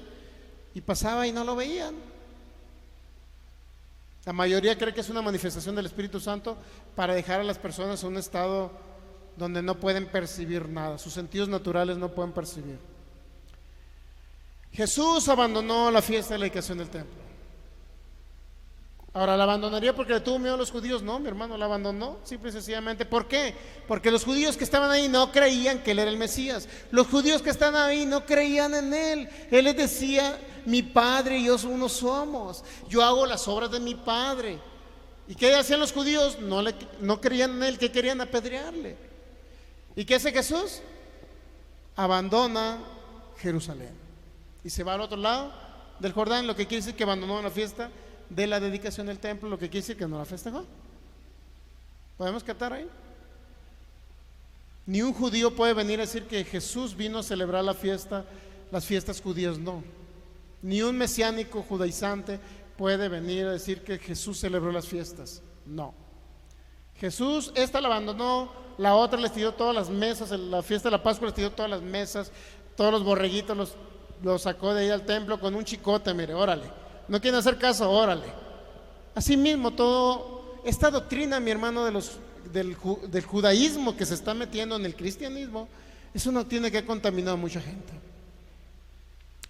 y pasaba y no lo veían. La mayoría cree que es una manifestación del Espíritu Santo para dejar a las personas en un estado donde no pueden percibir nada, sus sentidos naturales no pueden percibir. Jesús abandonó la fiesta de la dedicación del templo. Ahora, ¿la abandonaría porque le tuvo miedo a los judíos? No, mi hermano, la abandonó simple y sencillamente. ¿Por qué? Porque los judíos que estaban ahí no creían que él era el Mesías. Los judíos que estaban ahí no creían en él. Él les decía, mi Padre y yo uno somos. Yo hago las obras de mi Padre. ¿Y qué hacían los judíos? No creían en él, que querían apedrearle. ¿Y qué hace Jesús? Abandona Jerusalén y se va al otro lado del Jordán, lo que quiere decir que abandonó la fiesta de la dedicación del templo, lo que quiere decir que no la festejó. ¿Podemos captar ahí? Ni un judío puede venir a decir que Jesús vino a celebrar las fiestas judías, no. Ni un mesiánico judaizante puede venir a decir que Jesús celebró las fiestas, no. Jesús, esta la abandonó, la otra les tiró todas las mesas, en la fiesta de la Pascua les tiró todas las mesas, todos los borreguitos los sacó de ahí al templo con un chicote, mire, órale. No quieren hacer caso, órale. Así mismo, todo esta doctrina, mi hermano, del judaísmo que se está metiendo en el cristianismo, es una doctrina que ha contaminado a mucha gente.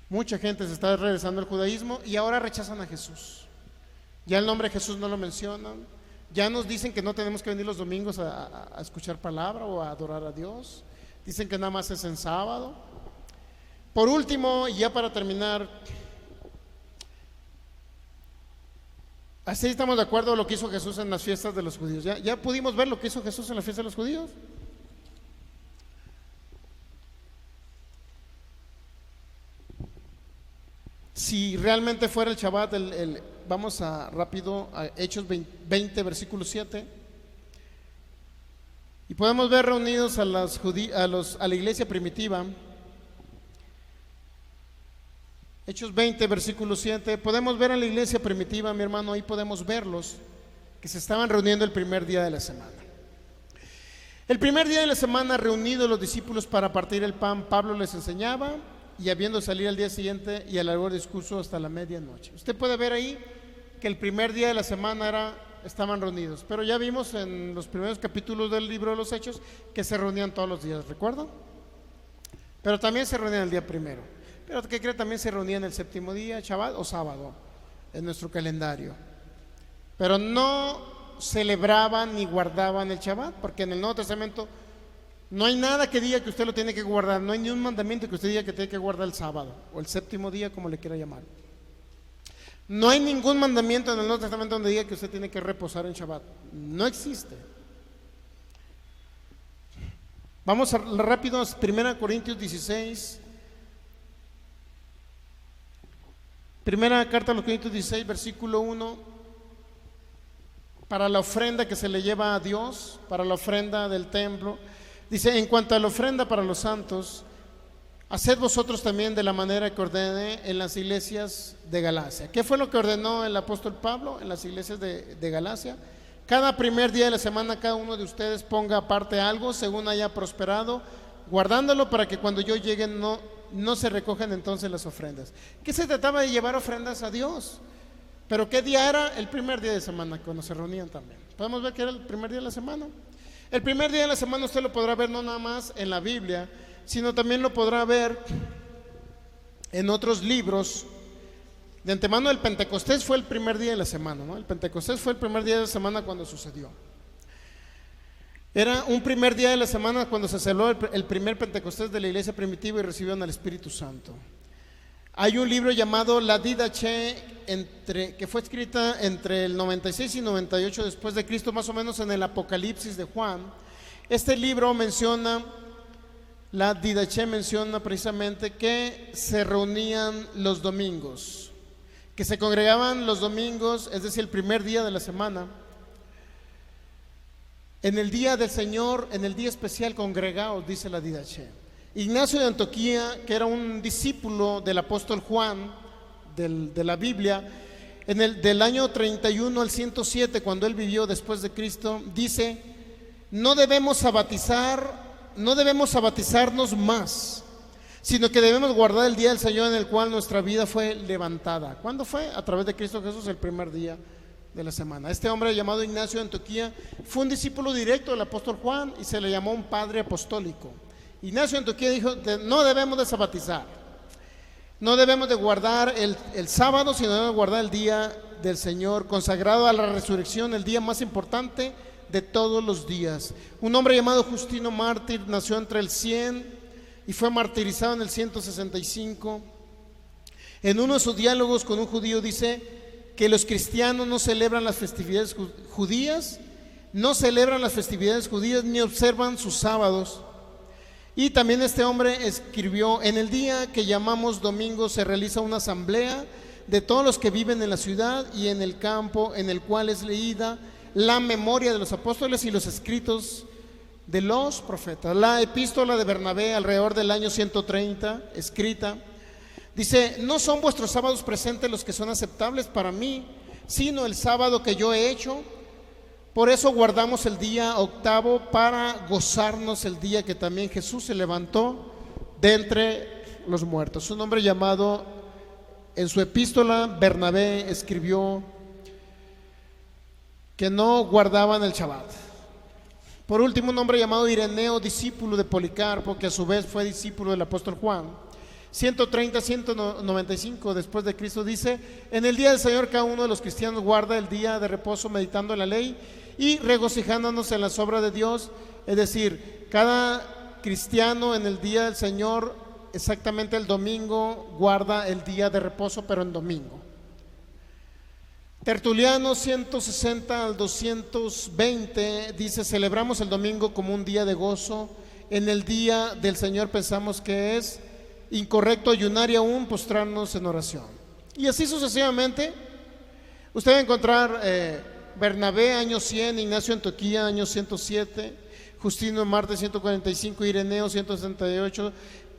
Mucha gente se está regresando al judaísmo y ahora rechazan a Jesús. Ya el nombre de Jesús no lo mencionan. Ya nos dicen que no tenemos que venir los domingos a escuchar palabra o a adorar a Dios. Dicen que nada más es en sábado. Por último, y ya para terminar, así estamos de acuerdo con lo que hizo Jesús en las fiestas de los judíos. Ya pudimos ver lo que hizo Jesús en la fiesta de los judíos. Si realmente fuera el Shabbat, vamos rápido a Hechos 20, versículo 7. Y podemos ver reunidos a la iglesia primitiva. Hechos 20, versículo 7. Podemos ver a la iglesia primitiva, mi hermano, ahí podemos verlos, que se estaban reuniendo el primer día de la semana. El primer día de la semana, reunidos los discípulos para partir el pan, Pablo les enseñaba, y habiendo salido al día siguiente y alargó el discurso hasta la medianoche. Usted puede ver ahí que el primer día de la semana estaban reunidos, pero ya vimos en los primeros capítulos del libro de los Hechos que se reunían todos los días, ¿recuerdan? Pero también se reunían el día primero. Pero ¿qué cree? También se reunían el séptimo día, Shabbat o sábado, en nuestro calendario. Pero no celebraban ni guardaban el Shabbat, porque en el Nuevo Testamento no hay nada que diga que usted lo tiene que guardar. No hay ni un mandamiento que usted diga que tiene que guardar el sábado o el séptimo día, como le quiera llamar. No hay ningún mandamiento en el Nuevo Testamento donde diga que usted tiene que reposar en Shabbat. No existe. Vamos rápido a 1 Corintios 16. Primera carta a los Corintios 16, versículo 1. Para la ofrenda que se le lleva a Dios, para la ofrenda del templo. Dice: en cuanto a la ofrenda para los santos, haced vosotros también de la manera que ordené en las iglesias de Galacia. ¿Qué fue lo que ordenó el apóstol Pablo en las iglesias de Galacia? Cada primer día de la semana cada uno de ustedes ponga aparte algo según haya prosperado, guardándolo para que cuando yo llegue no se recojan entonces las ofrendas. ¿Qué se trataba de llevar ofrendas a Dios? Pero ¿qué día era? El primer día de semana, cuando se reunían también. Podemos ver que era el primer día de la semana. El primer día de la semana usted lo podrá ver no nada más en la Biblia, sino también lo podrá ver en otros libros. De antemano, el Pentecostés fue el primer día de la semana, ¿no? El Pentecostés fue el primer día de la semana cuando sucedió. Era un primer día de la semana cuando se celebró el primer Pentecostés de la iglesia primitiva y recibieron al Espíritu Santo. Hay un libro llamado La Didache, que fue escrita entre el 96 y 98 después de Cristo, más o menos en el Apocalipsis de Juan. Este libro menciona, La Didache menciona precisamente que se reunían los domingos, que se congregaban los domingos, es decir, el primer día de la semana. En el día del Señor, en el día especial, congregaos, dice la Didache. Ignacio de Antioquía, que era un discípulo del apóstol Juan, de la Biblia, del año 31 al 107, cuando él vivió después de Cristo, dice: no debemos sabatizarnos más, sino que debemos guardar el día del Señor en el cual nuestra vida fue levantada. ¿Cuándo fue? A través de Cristo Jesús, el primer día de la semana. Este hombre llamado Ignacio de Antioquía fue un discípulo directo del apóstol Juan y se le llamó un padre apostólico. Ignacio de Antioquía dijo: no debemos de sabatizar, no debemos de guardar el sábado, sino debemos guardar el día del Señor, consagrado a la resurrección, el día más importante de todos los días. Un hombre llamado Justino Mártir nació entre el 100 y fue martirizado en el 165. En uno de sus diálogos con un judío dice que los cristianos no celebran las festividades judías, no celebran las festividades judías ni observan sus sábados. Y también este hombre escribió: en el día que llamamos domingo se realiza una asamblea de todos los que viven en la ciudad y en el campo, en el cual es leída la memoria de los apóstoles y los escritos de los profetas. La epístola de Bernabé, alrededor del año 130, escrita, dice: no son vuestros sábados presentes los que son aceptables para mí, sino el sábado que yo he hecho. Por eso guardamos el día octavo para gozarnos el día que también Jesús se levantó de entre los muertos. Un hombre llamado, en su epístola, Bernabé escribió que no guardaban el Shabbat. Por último, un hombre llamado Ireneo, discípulo de Policarpo, que a su vez fue discípulo del apóstol Juan, 130-195 después de Cristo, dice: en el día del Señor cada uno de los cristianos guarda el día de reposo meditando en la ley y regocijándonos en las obras de Dios. Es decir, cada cristiano en el día del Señor, exactamente el domingo, guarda el día de reposo, pero en domingo. Tertuliano 160 al 220 dice: celebramos el domingo como un día de gozo. En el día del Señor pensamos que es incorrecto ayunar y aún postrarnos en oración. Y así sucesivamente. Usted va a encontrar Bernabé, año 100, Ignacio Antioquía, año 107, Justino en Marte, 145, Ireneo, 168,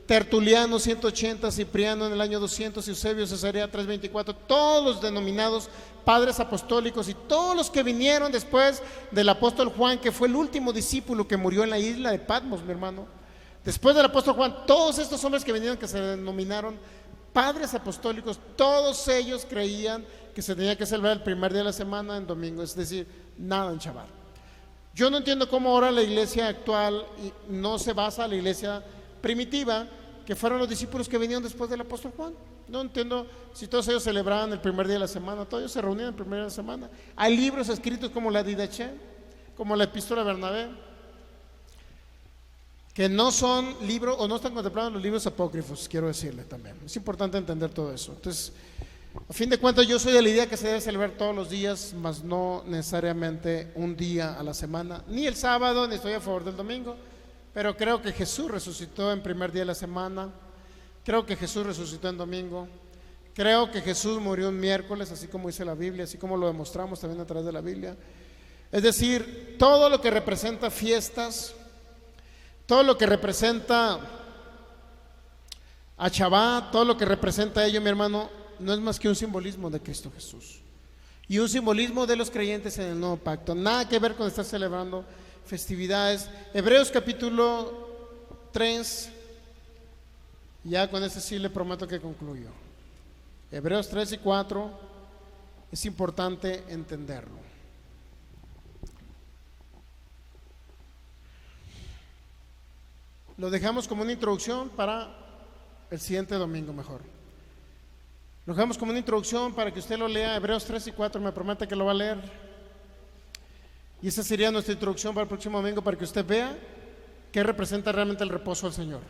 Tertuliano, 180, Cipriano en el año 200, Eusebio, Cesarea, 324, todos los denominados padres apostólicos y todos los que vinieron después del apóstol Juan, que fue el último discípulo que murió en la isla de Patmos, mi hermano. Después del apóstol Juan, todos estos hombres que vinieron, que se denominaron padres apostólicos, todos ellos creían que se tenía que celebrar el primer día de la semana en domingo, es decir, nada en Shabbat. Yo no entiendo cómo ahora la iglesia actual no se basa en la iglesia primitiva, que fueron los discípulos que vinieron después del apóstol Juan. No entiendo si todos ellos celebraban el primer día de la semana, todos ellos se reunían el primer día de la semana. Hay libros escritos como la Didache, como la epístola de Bernabé, que no son libros o no están contemplados en los libros apócrifos, quiero decirle también. Es importante entender todo eso. Entonces, a fin de cuentas, yo soy de la idea que se debe celebrar todos los días, mas no necesariamente un día a la semana, ni el sábado, ni estoy a favor del domingo. Pero creo que Jesús resucitó en primer día de la semana, creo que Jesús resucitó en domingo, creo que Jesús murió en miércoles, así como dice la Biblia, así como lo demostramos también a través de la Biblia. Es decir, todo lo que representa fiestas, todo lo que representa a Shabbat, todo lo que representa ello, mi hermano, no es más que un simbolismo de Cristo Jesús y un simbolismo de los creyentes en el nuevo pacto. Nada que ver con estar celebrando festividades. Hebreos capítulo 3, ya con este sí le prometo que concluyo. Hebreos 3 y 4 es importante entenderlo. Lo dejamos como una introducción para el siguiente domingo mejor. Lo dejamos como una introducción para que usted lo lea. Hebreos 3 y 4, me promete que lo va a leer. Y esa sería nuestra introducción para el próximo domingo, para que usted vea qué representa realmente el reposo al Señor.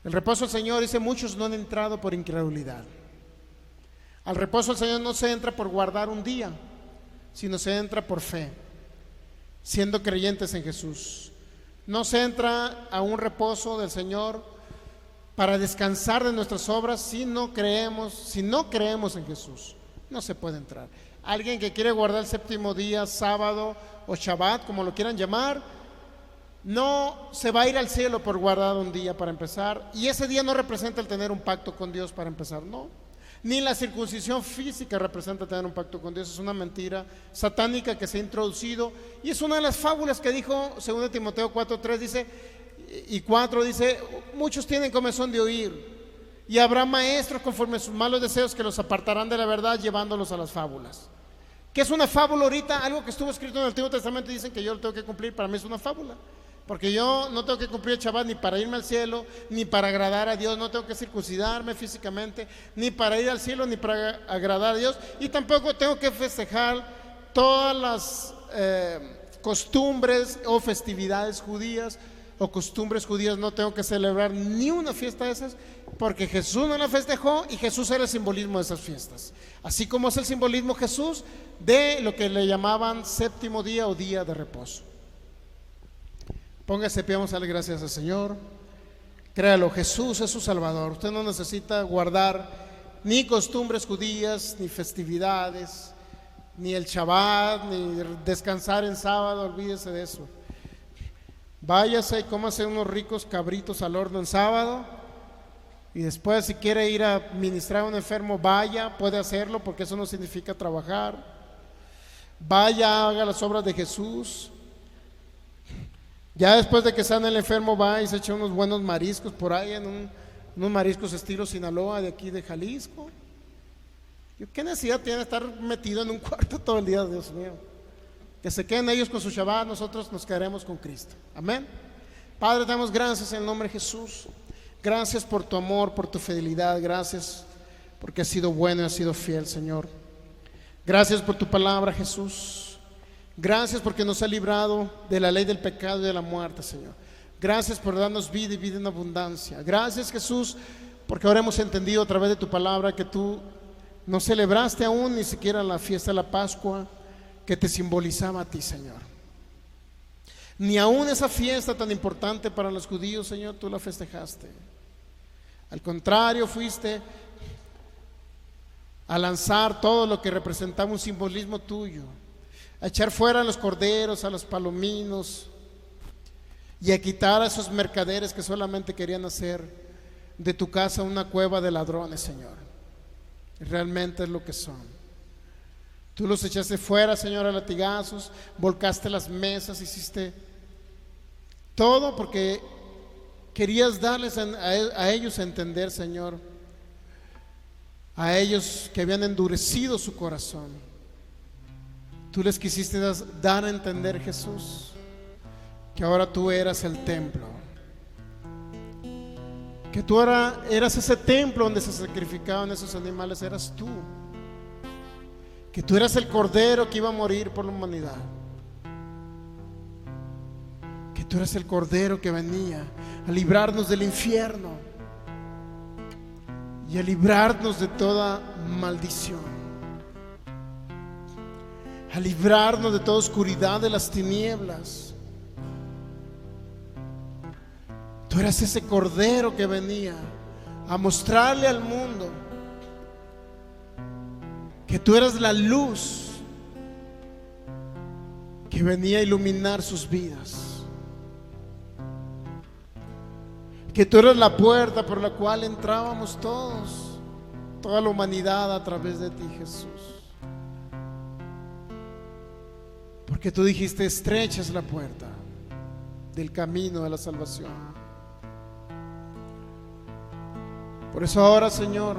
El reposo al Señor, dice, muchos no han entrado por incredulidad. Al reposo al Señor no se entra por guardar un día, sino se entra por fe, siendo creyentes en Jesús. No se entra a un reposo del Señor para descansar de nuestras obras si no creemos en Jesús. No se puede entrar. Alguien que quiere guardar el séptimo día, sábado o Shabbat, como lo quieran llamar, no se va a ir al cielo por guardar un día para empezar. Y ese día no representa el tener un pacto con Dios para empezar, no. Ni la circuncisión física representa tener un pacto con Dios. Es una mentira satánica que se ha introducido. Y es una de las fábulas que dijo 2 Timoteo 4:3 dice, y 4 dice, muchos tienen comezón de oír, y habrá maestros conforme a sus malos deseos que los apartarán de la verdad llevándolos a las fábulas. ¿Qué es una fábula ahorita? Algo que estuvo escrito en el Antiguo Testamento y dicen que yo lo tengo que cumplir. Para mí es una fábula, porque yo no tengo que cumplir el Shabbat ni para irme al cielo, ni para agradar a Dios. No tengo que circuncidarme físicamente, ni para ir al cielo, ni para agradar a Dios. Y tampoco tengo que festejar todas las costumbres o festividades judías o costumbres judías. No tengo que celebrar ni una fiesta de esas, porque Jesús no la festejó y Jesús era el simbolismo de esas fiestas. Así como es el simbolismo Jesús de lo que le llamaban séptimo día o día de reposo. Póngase, vamos a darle gracias al Señor. Créalo, Jesús es su Salvador. Usted no necesita guardar ni costumbres judías, ni festividades, ni el Shabbat, ni descansar en sábado. Olvídese de eso. Váyase y cómase unos ricos cabritos al horno en sábado, y después, si quiere ir a ministrar a un enfermo, vaya, puede hacerlo, porque eso no significa trabajar. Vaya, haga las obras de Jesús. Ya después de que sane el enfermo, va y se echa unos buenos mariscos por ahí, unos mariscos estilo Sinaloa, de aquí de Jalisco. ¿Qué necesidad tiene de estar metido en un cuarto todo el día, Dios mío? Que se queden ellos con su Shabbat, nosotros nos quedaremos con Cristo. Amén. Padre, te damos gracias en el nombre de Jesús. Gracias por tu amor, por tu fidelidad. Gracias porque has sido bueno y has sido fiel, Señor. Gracias por tu palabra, Jesús. Gracias porque nos ha librado de la ley del pecado y de la muerte, Señor. Gracias por darnos vida y vida en abundancia. Gracias, Jesús, porque ahora hemos entendido a través de tu palabra que tú no celebraste aún ni siquiera la fiesta de la Pascua que te simbolizaba a ti, Señor. Ni aún esa fiesta tan importante para los judíos, Señor, tú la festejaste. Al contrario, fuiste a lanzar todo lo que representaba un simbolismo tuyo, a echar fuera a los corderos, a los palominos, y a quitar a esos mercaderes que solamente querían hacer de tu casa una cueva de ladrones, Señor. Realmente es lo que son. Tú los echaste fuera, Señor, a latigazos, volcaste las mesas, hiciste todo porque querías darles a ellos a entender, Señor, a ellos que habían endurecido su corazón. Tú les quisiste dar a entender, Jesús, que ahora tú eras el templo, que tú ahora eras ese templo donde se sacrificaban esos animales, eras tú, que tú eras el cordero que iba a morir por la humanidad, que tú eras el cordero que venía a librarnos del infierno y a librarnos de toda maldición, a librarnos de toda oscuridad de las tinieblas. Tú eras ese cordero que venía a mostrarle al mundo que tú eras la luz que venía a iluminar sus vidas, que tú eras la puerta por la cual entrábamos todos, toda la humanidad a través de ti, Jesús. Porque tú dijiste: estrecha es la puerta del camino de la salvación. Por eso ahora, Señor,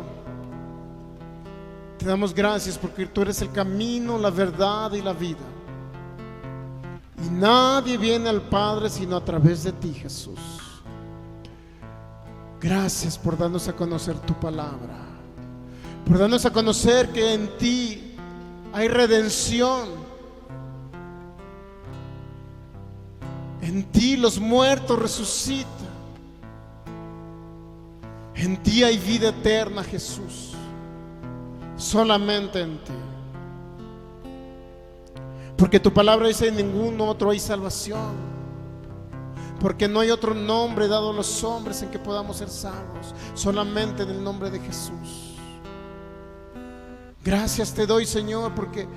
te damos gracias porque tú eres el camino, la verdad y la vida. Y nadie viene al Padre sino a través de ti, Jesús. Gracias por darnos a conocer tu palabra, por darnos a conocer que en ti hay redención. En ti los muertos resucitan. En ti hay vida eterna, Jesús. Solamente en ti. Porque tu palabra dice: en ningún otro hay salvación. Porque no hay otro nombre dado a los hombres en que podamos ser salvos, solamente en el nombre de Jesús. Gracias te doy, Señor, porque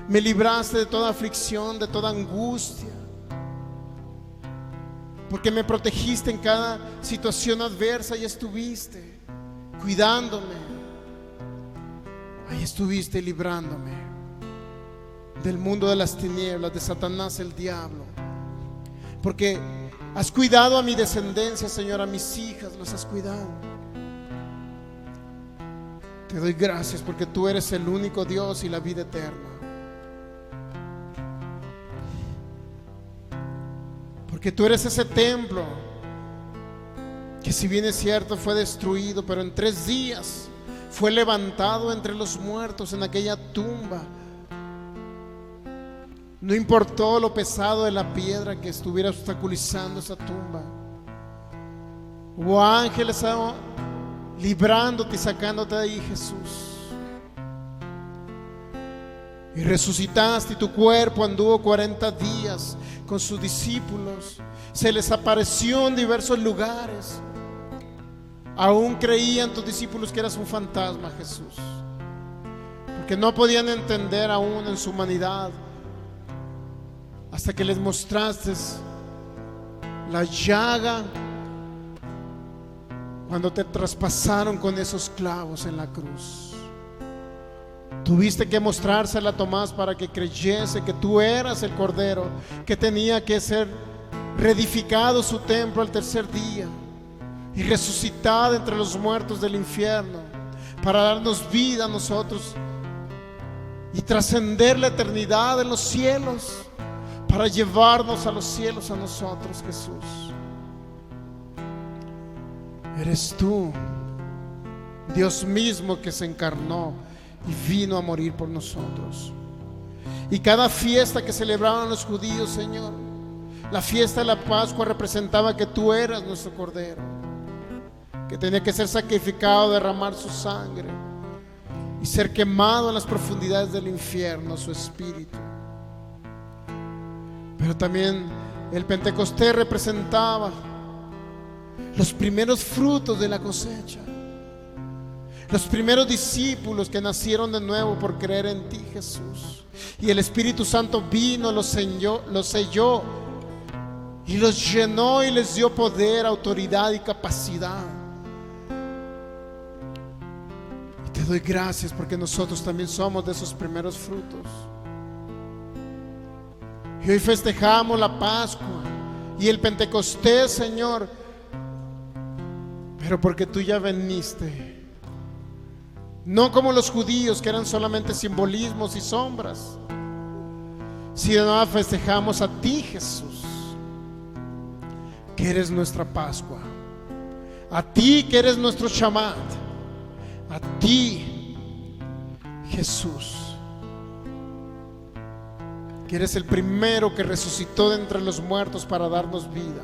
me libraste de toda aflicción, de toda angustia, porque me protegiste en cada situación adversa y estuviste cuidándome. Ahí estuviste librándome del mundo de las tinieblas, de Satanás el diablo. Porque has cuidado a mi descendencia, Señor, a mis hijas las has cuidado. Te doy gracias porque tú eres el único Dios y la vida eterna. Porque tú eres ese templo que, si bien es cierto, fue destruido, pero en 3 días fue levantado entre los muertos en aquella tumba. No importó lo pesado de la piedra que estuviera obstaculizando esa tumba. Hubo ángeles librándote y sacándote de ahí, Jesús. Y resucitaste y tu cuerpo anduvo 40 días con sus discípulos. Se les apareció en diversos lugares. Aún creían tus discípulos que eras un fantasma, Jesús, porque no podían entender aún en su humanidad, hasta que les mostraste la llaga cuando te traspasaron con esos clavos en la cruz. Tuviste que mostrársela a Tomás para que creyese que tú eras el Cordero, que tenía que ser reedificado su templo al tercer día y resucitado entre los muertos del infierno, para darnos vida a nosotros y trascender la eternidad en los cielos, para llevarnos a los cielos a nosotros, Jesús. Eres tú, Dios mismo, que se encarnó y vino a morir por nosotros. Y cada fiesta que celebraban los judíos, Señor, la fiesta de la Pascua representaba que tú eras nuestro Cordero, que tenía que ser sacrificado, derramar su sangre y ser quemado en las profundidades del infierno, su espíritu. Pero también el Pentecostés representaba los primeros frutos de la cosecha, los primeros discípulos que nacieron de nuevo por creer en ti, Jesús. Y el Espíritu Santo vino, los selló y los llenó y les dio poder, autoridad y capacidad. Y te doy gracias porque nosotros también somos de esos primeros frutos. Y hoy festejamos la Pascua y el Pentecostés, Señor, pero porque tú ya viniste. No como los judíos, que eran solamente simbolismos y sombras, sino festejamos a ti, Jesús, que eres nuestra Pascua, a ti que eres nuestro Shamat, a ti, Jesús, que eres el primero que resucitó de entre los muertos para darnos vida.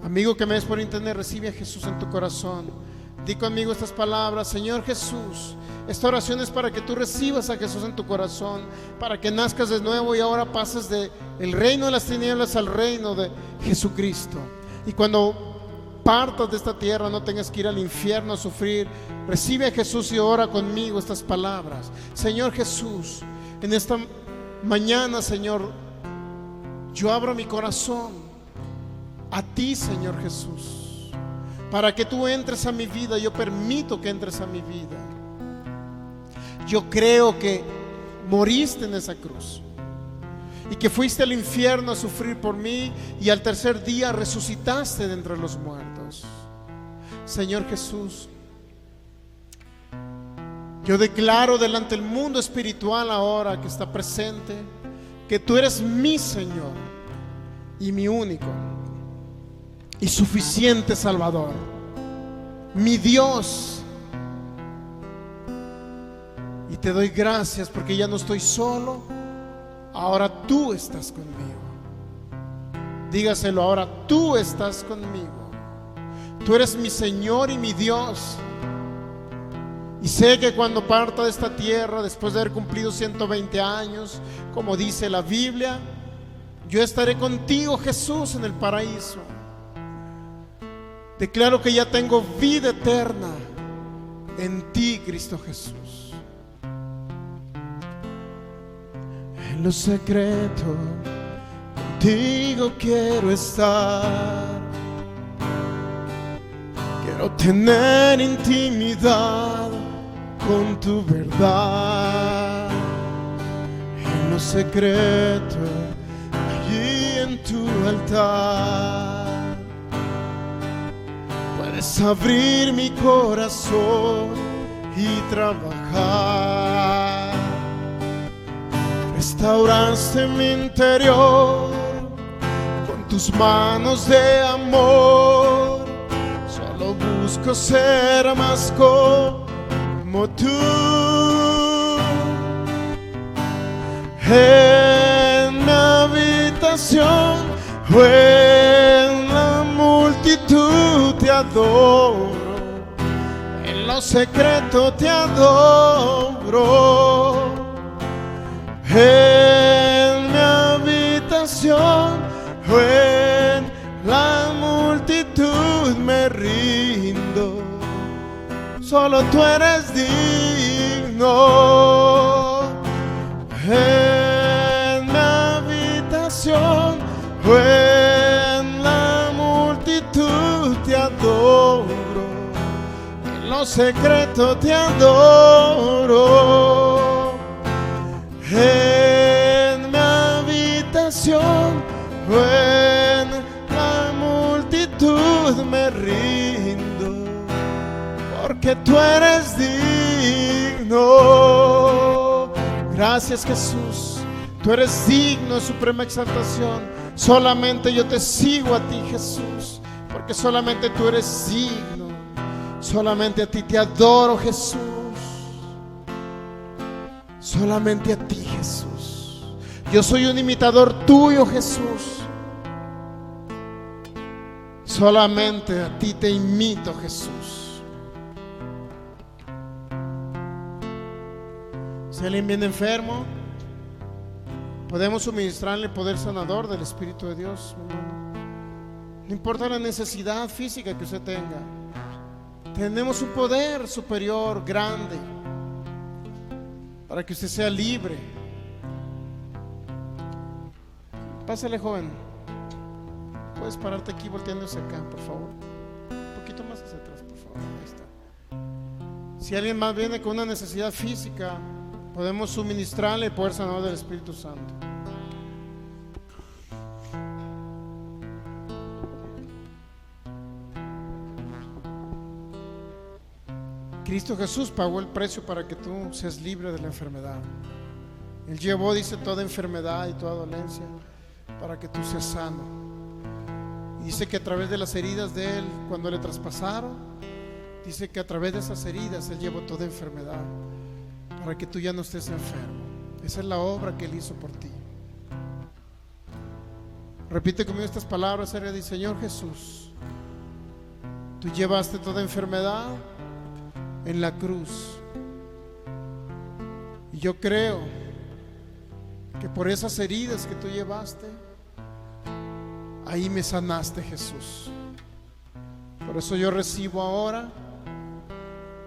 Amigo que me ves por internet, recibe a Jesús en tu corazón. Di conmigo estas palabras: Señor Jesús, esta oración es para que tú recibas a Jesús en tu corazón, para que nazcas de nuevo y ahora pases del reino de las tinieblas al reino de Jesucristo. Y cuando partas de esta tierra no tengas que ir al infierno a sufrir. Recibe a Jesús y ora conmigo estas palabras: Señor Jesús, en esta mañana, Señor, yo abro mi corazón a ti, Señor Jesús, para que tú entres a mi vida. Yo permito que entres a mi vida. Yo creo que moriste en esa cruz y que fuiste al infierno a sufrir por mí, y al tercer día resucitaste de entre los muertos. Señor Jesús, yo declaro delante del mundo espiritual ahora que está presente, que tú eres mi Señor y mi único y suficiente Salvador, mi Dios. Y te doy gracias porque ya no estoy solo, ahora tú estás conmigo. Dígaselo ahora: tú estás conmigo. Tú eres mi Señor y mi Dios. Y sé que cuando parta de esta tierra, después de haber cumplido 120 años, como dice la Biblia, yo estaré contigo, Jesús, en el paraíso. Declaro que ya tengo vida eterna en ti, Cristo Jesús. En lo secreto contigo quiero estar. Quiero tener intimidad con tu verdad. En lo secreto, allí en tu altar, puedes abrir mi corazón y trabajar. Restauraste mi interior con tus manos de amor. Solo busco ser más como tú. En mi habitación o en la multitud adoro, en lo secreto te adoro. En mi habitación o en la multitud me rindo, solo tú eres digno. En mi habitación o en la multitud te adoro, en lo secreto te adoro. En mi habitación o en la multitud me rindo, porque tú eres digno. Gracias, Jesús, tú eres digno de suprema exaltación. Solamente yo te sigo a ti, Jesús, porque solamente tú eres digno. Solamente a ti te adoro, Jesús. Solamente a ti, Jesús. Yo soy un imitador tuyo, Jesús. Solamente a ti te imito, Jesús. Si alguien viene enfermo, podemos suministrarle el poder sanador del Espíritu de Dios, mi hermano. No importa la necesidad física que usted tenga, tenemos un poder superior, grande, para que usted sea libre. Pásale, joven. Puedes pararte aquí volteando hacia acá, por favor. Un poquito más hacia atrás, por favor. Ahí está. Si alguien más viene con una necesidad física, podemos suministrarle el poder sanador del Espíritu Santo. Cristo Jesús pagó el precio para que tú seas libre de la enfermedad. Él llevó, dice, toda enfermedad y toda dolencia para que tú seas sano. Y dice que a través de las heridas de Él, cuando le traspasaron, dice que a través de esas heridas Él llevó toda enfermedad para que tú ya no estés enfermo. Esa es la obra que Él hizo por ti. Repite conmigo estas palabras. Él dice: Señor Jesús, tú llevaste toda enfermedad en la cruz, y yo creo que por esas heridas que tú llevaste, ahí me sanaste, Jesús. Por eso yo recibo ahora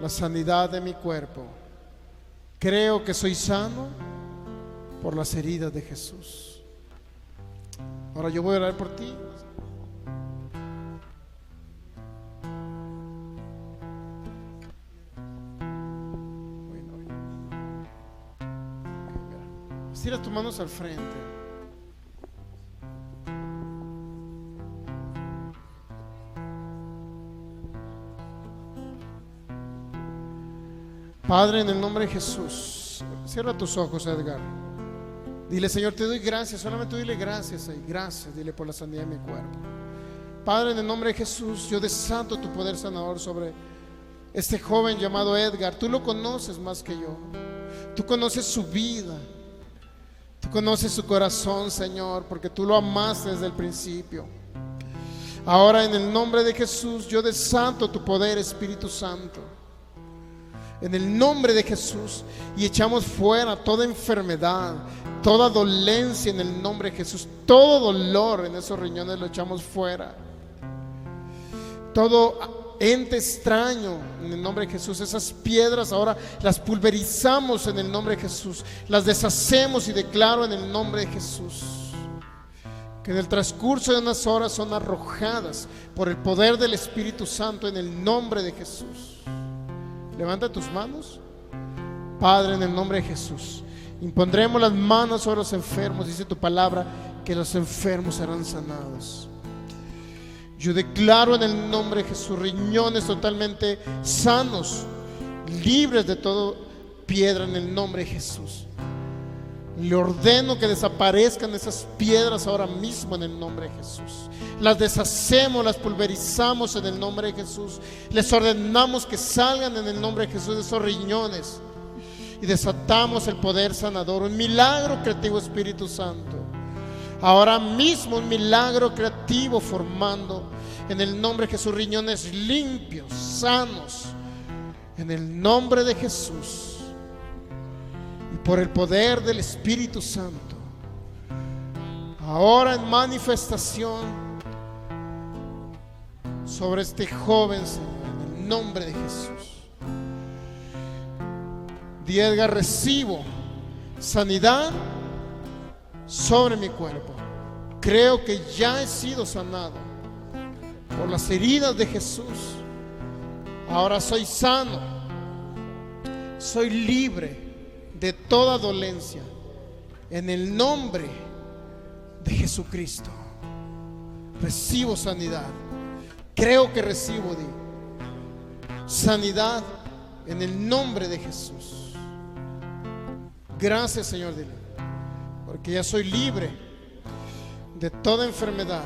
la sanidad de mi cuerpo. Creo que soy sano por las heridas de Jesús. Ahora yo voy a orar por ti. Estira tus manos al frente. Padre, en el nombre de Jesús, cierra tus ojos, Edgar. Dile: Señor, te doy gracias. Solamente dile gracias ahí. Gracias, dile, por la sanidad de mi cuerpo. Padre, en el nombre de Jesús, yo desato tu poder sanador sobre este joven llamado Edgar. Tú lo conoces más que yo. Tú conoces su vida. Tú conoces su corazón, Señor, porque tú lo amaste desde el principio. Ahora, en el nombre de Jesús, yo desato tu poder, Espíritu Santo, en el nombre de Jesús, y echamos fuera toda enfermedad, toda dolencia en el nombre de Jesús. Todo dolor en esos riñones lo echamos fuera. Todo ente extraño en el nombre de Jesús. Esas piedras ahora las pulverizamos en el nombre de Jesús, las deshacemos, y declaro en el nombre de Jesús que en el transcurso de unas horas son arrojadas por el poder del Espíritu Santo en el nombre de Jesús. Levanta tus manos. Padre, en el nombre de Jesús, impondremos las manos sobre los enfermos. Dice tu palabra que los enfermos serán sanados. Yo declaro en el nombre de Jesús riñones totalmente sanos, libres de toda piedra en el nombre de Jesús. Le ordeno que desaparezcan esas piedras ahora mismo en el nombre de Jesús. Las deshacemos, las pulverizamos en el nombre de Jesús. Les ordenamos que salgan en el nombre de Jesús de esos riñones, y desatamos el poder sanador, un milagro creativo, Espíritu Santo. Ahora mismo un milagro creativo formando en el nombre de Jesús, riñones limpios, sanos, en el nombre de Jesús. Y por el poder del Espíritu Santo, ahora en manifestación sobre este joven, Señor, en el nombre de Jesús. Di, Edgar, recibo sanidad sobre mi cuerpo. Creo que ya he sido sanado por las heridas de Jesús. Ahora soy sano, soy libre de toda dolencia en el nombre de Jesucristo. Recibo sanidad. Creo que recibo sanidad en el nombre de Jesús. Gracias, Señor, dile, porque ya soy libre de toda enfermedad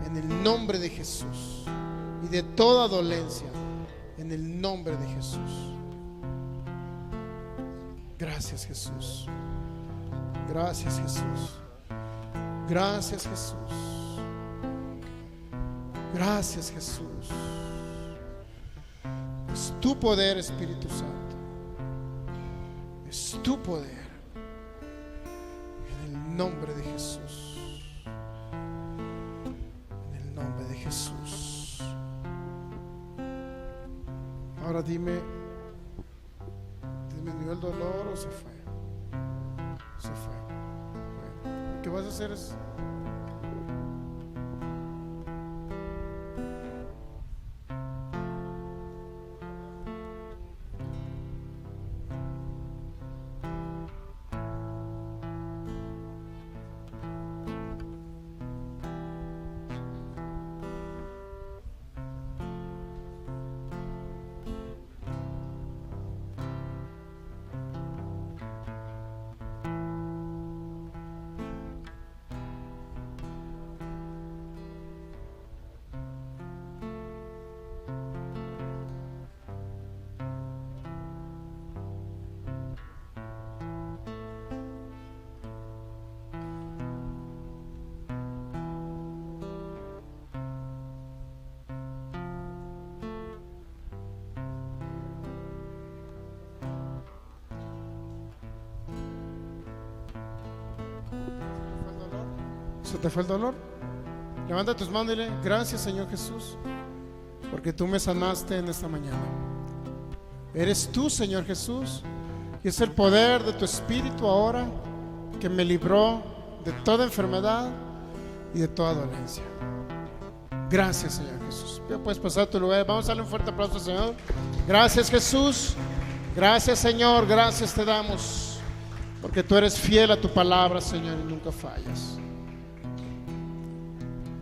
en el nombre de Jesús y de toda dolencia en el nombre de Jesús. Gracias, Jesús. Gracias, Jesús. Gracias, Jesús. Gracias, Jesús. Es tu poder, Espíritu Santo. Es tu poder. En el nombre de Jesús. En el nombre de Jesús. Ahora dime, ¿disminuyó el dolor o se fue? Se fue. Bueno, lo que vas a hacer es ¿se te fue el dolor? Levanta tus manos y dile, gracias, Señor Jesús, porque tú me sanaste en esta mañana. Eres tú, Señor Jesús, y es el poder de tu Espíritu ahora que me libró de toda enfermedad y de toda dolencia. Gracias, Señor Jesús. Puedes pasar a tu lugar. Vamos a darle un fuerte aplauso al Señor. Gracias, Jesús. Gracias, Señor. Gracias te damos, porque tú eres fiel a tu palabra, Señor, y nunca fallas.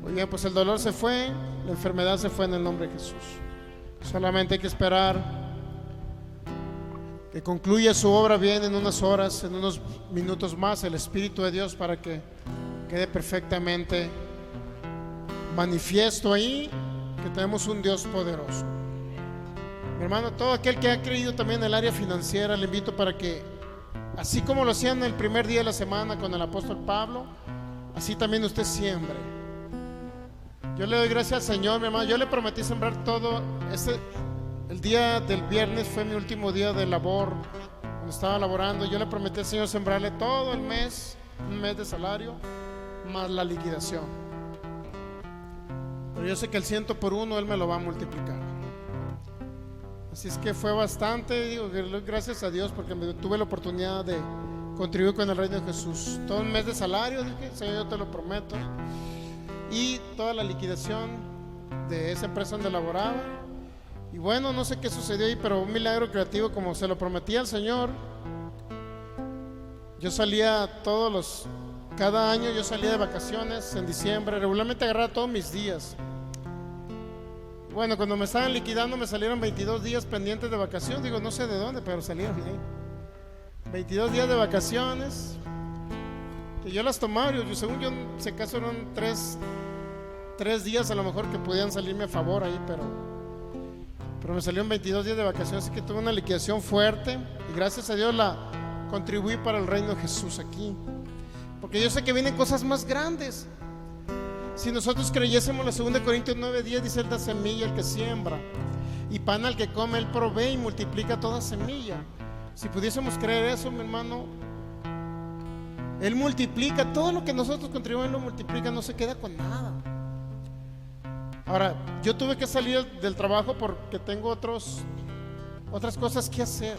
Muy bien, pues el dolor se fue, la enfermedad se fue en el nombre de Jesús. Solamente hay que esperar que concluya su obra bien en unas horas, en unos minutos más, el Espíritu de Dios, para que quede perfectamente manifiesto ahí que tenemos un Dios poderoso. Mi hermano, todo aquel que ha creído también en el área financiera, le invito para que, así como lo hacían el primer día de la semana con el apóstol Pablo, así también usted siembre. Yo le doy gracias al Señor, mi hermano. Yo le prometí sembrar todo. El día del viernes fue mi último día de labor, cuando estaba laborando. Yo le prometí al Señor sembrarle todo el mes, un mes de salario, más la liquidación. Pero yo sé que el 100 por 1 Él me lo va a multiplicar. Así es que fue bastante. Digo, gracias a Dios, porque tuve la oportunidad de contribuir con el reino de Jesús. Todo un mes de salario, dije, Señor, yo te lo prometo. Y toda la liquidación de esa empresa donde laboraba. Y bueno, no sé qué sucedió ahí, pero un milagro creativo, como se lo prometía al Señor. Yo salía cada año yo salía de vacaciones en diciembre. Regularmente agarraba todos mis días. Bueno, cuando me estaban liquidando me salieron 22 días pendientes de vacación. Digo, no sé de dónde, pero salieron bien. 22 días de vacaciones que yo las tomaba. Según yo, en ese caso eran tres días a lo mejor que podían salirme a favor ahí, pero me salieron 22 días de vacaciones. Así que tuve una liquidación fuerte y gracias a Dios la contribuí para el reino de Jesús aquí. porque yo sé que vienen cosas más grandes. Si nosotros creyésemos la 2 Corintios 9:10, dice: Él da semilla al que siembra y pan al que come. Él provee y multiplica toda semilla. Si pudiésemos creer eso, mi hermano, Él multiplica todo lo que nosotros contribuimos, lo multiplica, no se queda con nada. Ahora, yo tuve que salir del trabajo porque tengo otras cosas que hacer,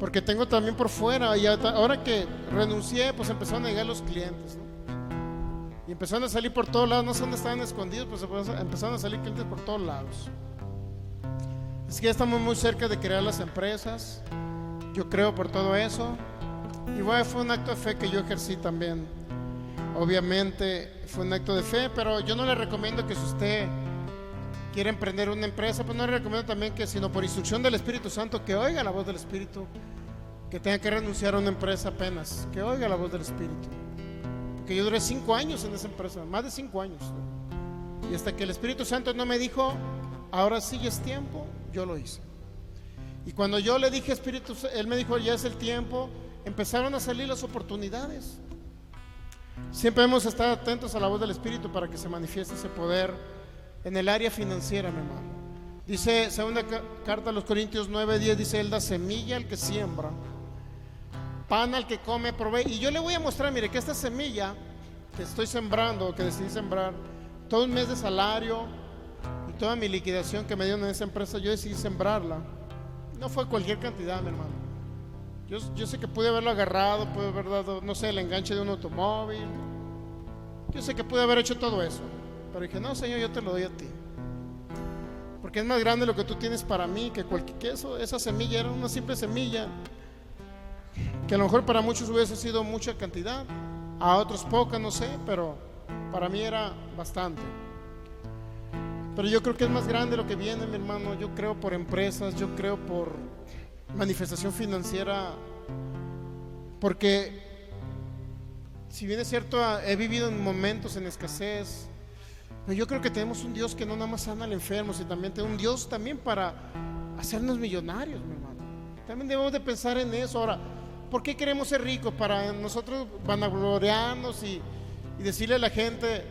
porque tengo también por fuera, y ahora que renuncié, pues empezaron a llegar los clientes, ¿no? Y empezaron a salir por todos lados, no sé dónde estaban escondidos, pues empezaron a salir clientes por todos lados. Así que ya estamos muy cerca de crear las empresas. Yo creo por todo eso. Igual fue un acto de fe que yo ejercí también. Obviamente fue un acto de fe, pero yo no le recomiendo que si usted quiere emprender una empresa, pues no le recomiendo también que, sino por instrucción del Espíritu Santo, que oiga la voz del Espíritu, que tenga que renunciar a una empresa apenas, que oiga la voz del Espíritu. Porque yo duré 5 años en esa empresa, más de 5 años, ¿no? Y hasta que el Espíritu Santo no me dijo: ahora sí ya es tiempo, yo lo hice. Y cuando yo le dije Espíritu, Él me dijo: ya es el tiempo, empezaron a salir las oportunidades. Siempre debemos estar atentos a la voz del Espíritu para que se manifieste ese poder en el área financiera, mi hermano. Dice 2 carta a los Corintios 9:10, dice: Él da semilla al que siembra, pan al que come, provee. Y yo le voy a mostrar, mire, que esta semilla que estoy sembrando, que decidí sembrar, todo un mes de salario y toda mi liquidación que me dieron en esa empresa, yo decidí sembrarla. No fue cualquier cantidad, mi hermano. Yo sé que pude haberlo agarrado, pude haber dado, no sé, el enganche de un automóvil. Yo sé que pude haber hecho todo eso, pero dije: no, Señor, yo te lo doy a ti, porque es más grande lo que tú tienes para mí que esa semilla era una simple semilla, que a lo mejor para muchos hubiese sido mucha cantidad, a otros poca, no sé, pero para mí era bastante. Pero yo creo que es más grande lo que viene, mi hermano. Yo creo por empresas, yo creo por manifestación financiera, porque si bien es cierto, he vivido en momentos en escasez, pero yo creo que tenemos un Dios que no nada más sana al enfermo, sino también tiene un Dios también para hacernos millonarios, mi hermano. También debemos de pensar en eso. Ahora, ¿por qué queremos ser ricos? Para nosotros vanagloriarnos y decirle a la gente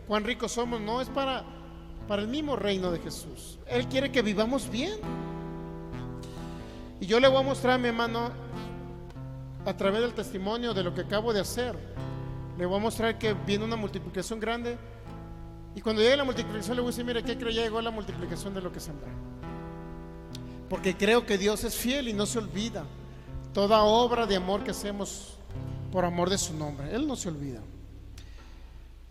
cuán ricos somos. No, es para el mismo reino de Jesús. Él quiere que vivamos bien. Y yo le voy a mostrar, mi hermano, a través del testimonio de lo que acabo de hacer, le voy a mostrar que viene una multiplicación grande. Y cuando llegue la multiplicación, le voy a decir: mire, ¿qué creo? Ya llegó la multiplicación de lo que sembré. Porque creo que Dios es fiel y no se olvida toda obra de amor que hacemos por amor de su nombre. Él no se olvida.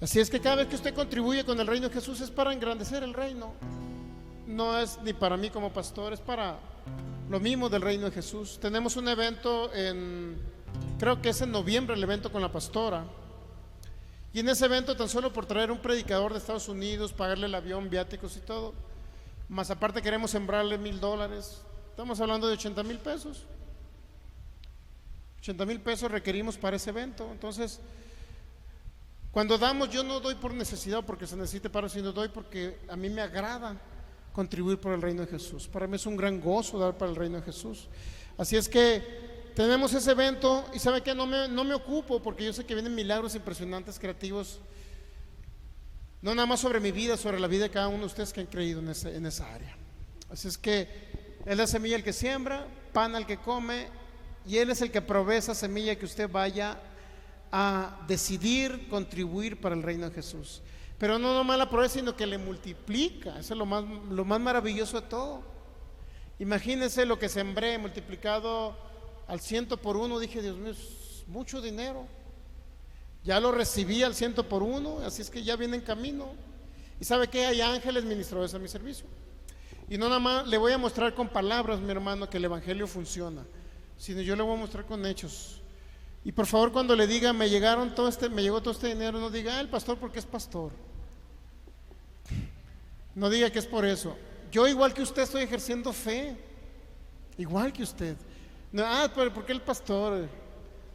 Así es que cada vez que usted contribuye con el reino de Jesús, es para engrandecer el reino. No es ni para mí como pastor, es para lo mismo del reino de Jesús. Tenemos un evento creo que es en noviembre, el evento con la pastora. Y en ese evento, tan solo por traer un predicador de Estados Unidos, pagarle el avión, viáticos y todo, más aparte queremos sembrarle $1,000. Estamos hablando de 80,000 pesos. 80,000 pesos requerimos para ese evento. Entonces, cuando damos, yo no doy por necesidad o porque se necesite para, sino doy porque a mí me agrada contribuir por el reino de Jesús. Para mí es un gran gozo dar para el reino de Jesús. Así es que tenemos ese evento, y ¿sabe qué? No me ocupo, porque yo sé que vienen milagros impresionantes, creativos, no nada más sobre mi vida, sobre la vida de cada uno de ustedes que han creído en esa área. Así es que Él es semilla el que siembra, pan al que come, y Él es el que provee esa semilla que usted vaya a decidir contribuir para el reino de Jesús. Pero no nomás la provee, sino que le multiplica. Eso es lo más maravilloso de todo. Imagínense lo que sembré multiplicado al 100 por 1. Dije: Dios mío, es mucho dinero. Ya lo recibí al 100 por 1, así es que ya viene en camino. Y ¿sabe qué? Hay ángeles ministradores a mi servicio. Y no nada más le voy a mostrar con palabras, mi hermano, que el evangelio funciona, sino yo le voy a mostrar con hechos. Y por favor, cuando le diga: me llegó todo este dinero, no diga: el pastor porque es pastor. No diga que es por eso. Yo, igual que usted, estoy ejerciendo fe, igual que usted. No, pero ¿por qué el pastor?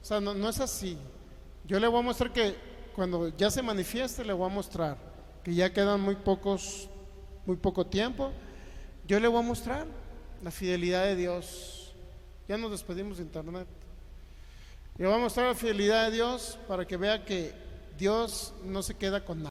O sea, no es así. Yo le voy a mostrar que cuando ya se manifieste, le voy a mostrar que ya quedan muy poco tiempo. Yo le voy a mostrar la fidelidad de Dios. Ya nos despedimos de internet. Le voy a mostrar la fidelidad de Dios para que vea que Dios no se queda con nada.